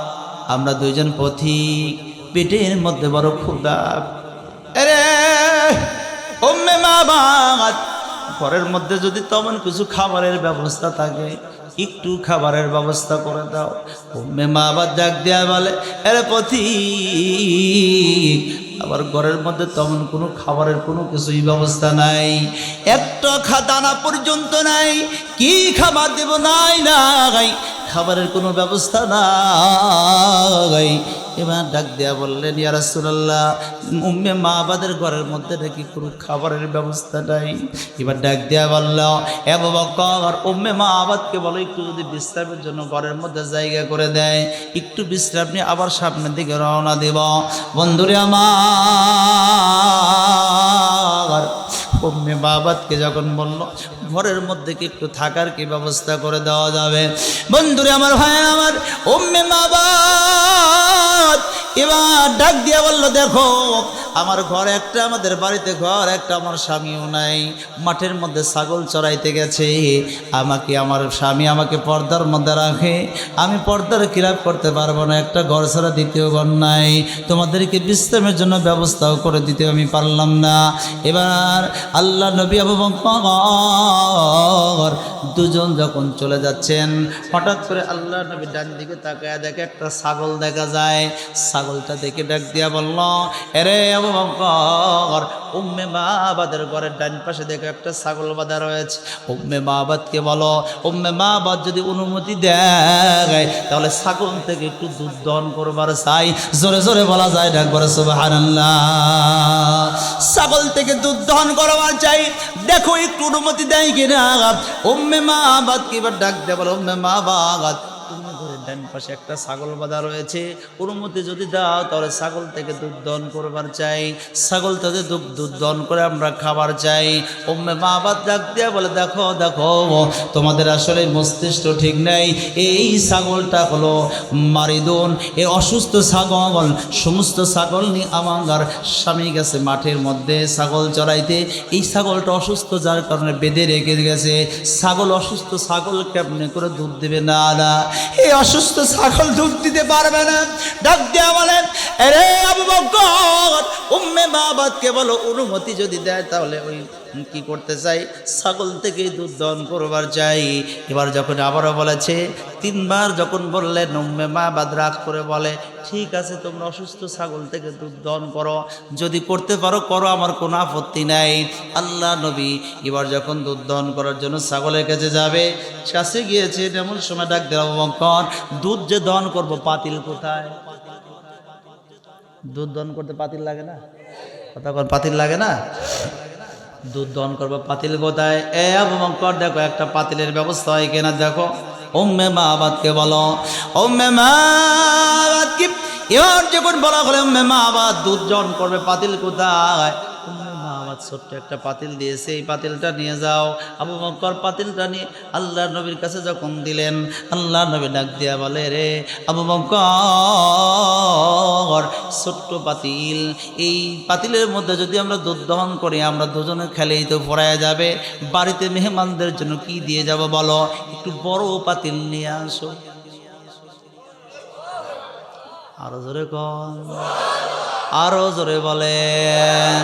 আমরা দুইজন পথিক, পেটের মধ্যে বড় ক্ষুধা। আরে উম্মে মাবাদ, ঘরের মধ্যে যদি তেমন কিছু খাবারের ব্যবস্থা থাকে, একটু খাবারের ব্যবস্থা করে দাও। উম্মে মাবাদ ডাক দেয়া বলে, আরে পথিক, আবার ঘরের মধ্যে তেমন কোনো খাবারের কোনো কিছুই ব্যবস্থা নাই, একটা দানা পর্যন্ত নাই, কি খাবার দেব? নাই নাই, খাবারের কোনো ব্যবস্থা নাই। এবার ডাক দেয়া বললেন, ইয়া রাসূলুল্লাহ, উম্মে মাবাদের ঘরের মধ্যে নাকি কোনো খাবারের ব্যবস্থা নাই। এবার ডাক দেয়া বলল, এ আবু বকর, উম্মে মাবাদকে বলো একটু যদি বিশ্রামের জন্য ঘরের মধ্যে জায়গা করে দেয়, একটু বিশ্রাম নিয়ে আবার সামনের দিকে রওনা দেব। বন্ধুরে আমার, উম্মে মাবাদকে যখন বলল ঘরের মধ্যে কি একটু থাকার কি ব্যবস্থা করে দেওয়া যাবে, বন্ধুরে আমার, ভাই আমার, উম্মে মাবাদ এবার ডাক দিয়া বলল, দেখো আমার ঘর একটা, আমাদের বাড়িতে ঘর একটা, আমার স্বামীও নাই, মাঠের মধ্যে ছাগল চড়াইতে গেছে, আমাকে আমার স্বামী আমাকে পর্দার মধ্যে রাখে, আমি পর্দার খিলাপ করতে পারবো না, একটা ঘর ছাড়া দ্বিতীয় ঘর নাই, তোমাদেরকে বিশ্রামের জন্য ব্যবস্থাও করে দিতে আমি পারলাম না। এবার আল্লাহ নবী আবু বকর দুজন যখন চলে যাচ্ছেন, হঠাৎ করে আল্লাহ নবী ডান দিকে তাকায় দেখে একটা ছাগল দেখা যায়। ছাগলটা দেখে ডাক দিয়া বলল, এরে আবু বকর, উম্মে মাবাদের ঘরের ডান পাশে দেখে একটা ছাগল বাঁধা রয়েছে, উম্মে মাবাদকে বলো, উম্মে মাবাদ যদি অনুমতি দেয় তাহলে ছাগল থেকে একটু দুধ দহন করবার চাই। জোরে জোরে বলা যায়, ডাকবার সুবহানাল্লাহ। ছাগল থেকে দুধ দহন করবার চাই, দেখো একটু অনুমতি দেয় কিনা। উম্মে মাবাদকে এবার ডাক দেয়া বলো, উম্মে মাবাদ, ডান পাশে একটা ছাগল বাঁধা রয়েছে, অনুমতি যদি দাও তাহলে ছাগল থেকে দুধ দহন করবার চাই, ছাগল থেকে দুধ দহন করে আমরা খাবার চাই। উম্মে মাবাদ ডাক দিয়া বলে, দেখো দেখো, তোমাদের আসলে মস্তিষ্ক ঠিক নেই, এই ছাগলটা হলো মারিদুন, এই অসুস্থ ছাগল, সমস্ত ছাগল নিয়ে আমার স্বামী গেছে মাঠের মধ্যে ছাগল চড়াইতে, এই ছাগলটা অসুস্থ যার কারণে বেঁধে রেখে গেছে। ছাগল অসুস্থ, ছাগল কেমনে করে দুধ দেবে? না না, এই অসুস্থ ছাগল দুধ দিতে পারবে না। ডাক দেয়া বলেন, আরে আবু বকর, উম্মে মাবাদকে বলো অনুমতি যদি দেয় তাহলে ওই কি করতে চাই, ছাগল থেকে দুধ দহন করবার চাই। এবার যখন আবারও বলেছে, তিনবার যখন বললেন, উম্মে মাবাদ রাগ করে বলে, ঠিক আছে, তোমরা অসুস্থ ছাগল থেকে দুধ দহন করো, যদি করতে পারো করো, আমার কোনো আপত্তি নাই। আল্লাহ নবী এবার যখন দুধ দহন করার জন্য ছাগলের কাছে যাবে, কাছে গিয়েছে, এমন সময় ডাক দেওয়া, আবু বকর, দুধ যে দহন করবো পাতিল কোথায়? দুধ দহন করতে পাতিল লাগে না? কথা বল, পাতিল লাগে না? দুধ দহন করবো পাতিল কোথায়? এ আবু বকর, দেখো একটা পাতিলের ব্যবস্থা হয় কিনা দেখো। উম্মে মাবাদকে বলো, উম্মে মাবাদকে এবার যখন বলা হলে, উম্মে মাবাদ দুধ দহন করবে, পাতিল কোথায়? উম্মে মাবাদ ছোট্ট একটা পাতিল দিয়েছে, এই পাতিলটা নিয়ে যাও। আবু বকর পাতিলটা নিয়ে আল্লাহ নবীর কাছে যখন দিলেন, আল্লাহ নবী ডাক দিয়া বলে, রে আবু বকর, ছোট্ট পাতিল, এই পাতিলের মধ্যে যদি আমরা দুধ দহন করি, আমরা দুজনে খেলেই তো পড়ায় যাবে, বাড়িতে মেহমানদের জন্য কি দিয়ে যাব বলো, একটু বড় পাতিল নিয়ে আসো। আরো জোরে কন, আরো জোরে বলেন,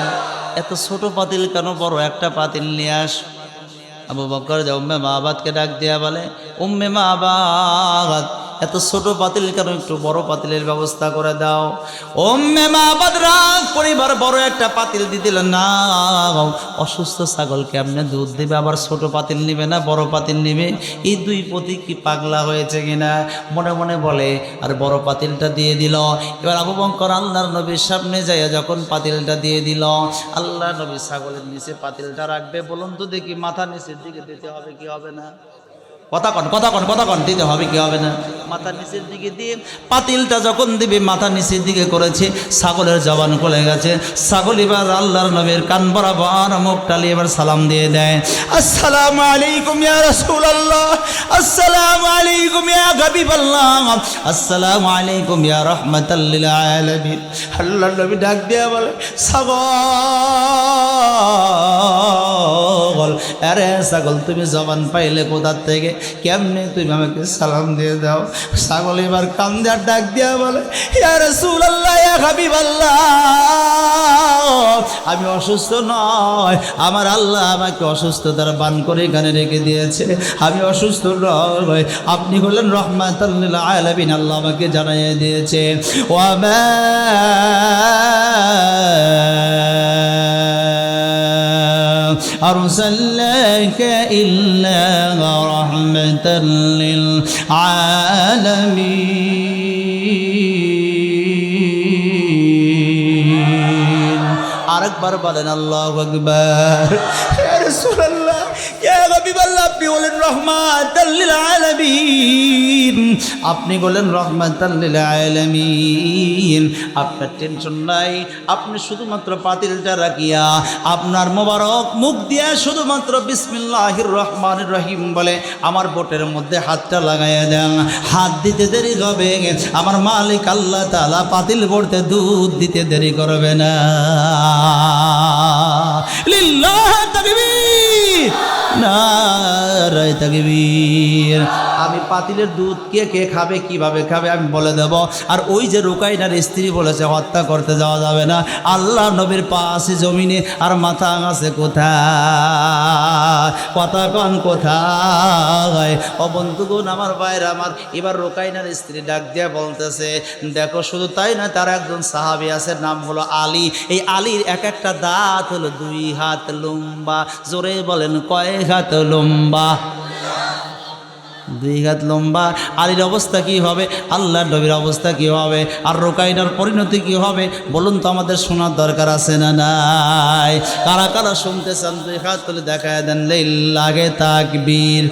এত ছোট পাতিল কেন, বড় একটা পাতিল নিয়ে আস। আবু বকর উম্মে মাবাদকে ডাক দিয়া বলে, উম্মে মাবাদ, এত ছোট পাতিল কেন, একটু বড় পাতিলের ব্যবস্থা করে দাও। ওম্মে মাবাদ রাগ পরিবার বড় একটা পাতিল দিদিল না, অসুস্থ ছাগল কেমনে দুধ দেবে, আবার ছোট পাতিল নিবে না বড় পাতিল নিবে? এই দুই পতি কি পাগলা হয়েছে কিনা, মনে মনে বলে, আর বড় পাতিলটা দিয়ে দিল। এবার আবু বকর আল্লাহর নবীর সামনে যায়, যখন পাতিলটা দিয়ে দিল, আল্লাহ নবী ছাগলের নিচে পাতিলটা রাখবে। বলুন তো দেখি, মাথা নিচের দিকে দিতে হবে কি হবে না? কথা কন দিতে হবে কি হবে না? মাথা নিচের দিকে দিয়ে পাতিলটা যখন দিবে, মাথা নিচের দিকে করেছে, ছাগলের জবান খুলে গেছে। ছাগল এবার আল্লাহর নবীর কান বরাবর মুখ টালিয়ে এবার সালাম দিয়ে দেয়, আসসালামু আলাইকুম ইয়া রাসূলুল্লাহ, আসসালামু আলাইকুম ইয়া হাবিবাল্লাহ, আসসালামু আলাইকুম ইয়া রাহমাতাল লিল আলামিন। আল্লাহর নবী ডাক দিয়ে বলে, ছাগল, আরে ছাগল তুমি জবান পাইলে কোথা থেকে, কেমনে তুমি আমাকে সালাম দিয়ে দাও? ছাগল এবার কান দিয়ে ডাক দিয়া বলে, ইয়া রাসূলুল্লাহ ইয়া হাবিবাল্লাহ, আমি অসুস্থ নয়, আমার আল্লাহ আমাকে অসুস্থতার বান করে এখানে রেখে দিয়েছে, আমি অসুস্থ নয়, আপনি হলেন রাহমাতাল লিল আলামিন, আল্লাহ আমাকে জানিয়ে দিয়েছে। ওয়া মা أرسلناك إلا رحمة للعالمين। আরেকবার বলেন আল্লাহু আকবার। ইয়া রাসূলুল্লাহ ইয়া হাবিবাল্লাহ, আপনি বলেন রাহমাতাল লিল আলামিন, আপনি বলেন রাহমাতাল লিল আলামিন। আপনার টেনশন নাই, আপনি শুধুমাত্র পাতিলটা রাখিয়া আপনার মোবারক মুখ দিয়া শুধুমাত্র বিসমিল্লাহির রহমানির রহিম বলে আমার বোটের মধ্যে হাতটা লাগাইয়া দেন। হাত দিতে দেরি হবে, আমার মালিক আল্লাহ তাআলা পাতিল ভরতে দুধ দিতে দেরি করবে না। লিল্লাহ তাকবীর, নারায়ে তাকবীর। আমি পাতিলের দুধ কে কে খাবে, কিভাবে খাবে আমি বলে দেব। আর ওই যে রুকাইনার স্ত্রী বলেছে হত্যা করতে যাওয়া যাবে না, আল্লাহ নবীর পা আছে জমিনে আর মাথা আছে কোথায়? কথা কন কোথায়? ও বন্ধুগণ আমার ভাইরা আমার, এবার রুকাইনার স্ত্রী ডাক দিয়ে বলতেছে, দেখো শুধু তাই না, তার একজন সাহাবী আছে, নাম হলো আলী। এই আলীর এক একটা দাঁত হলো 2 হাত লম্বা। জোরে বলেন কয় হাত লম্বা? 2 হাত লম্বা। আলীর অবস্থা কি হবে, আল্লাহর নবীর অবস্থা কি হবে, আর রুকাইনার পরিণতি কি হবে বলুন তো, আমাদের শোনার দরকার আছে না নাই? কারা কারা শুনতে চান 2 হাত তুলে দেখায় দেন, লিল্লাহি তাকবীর।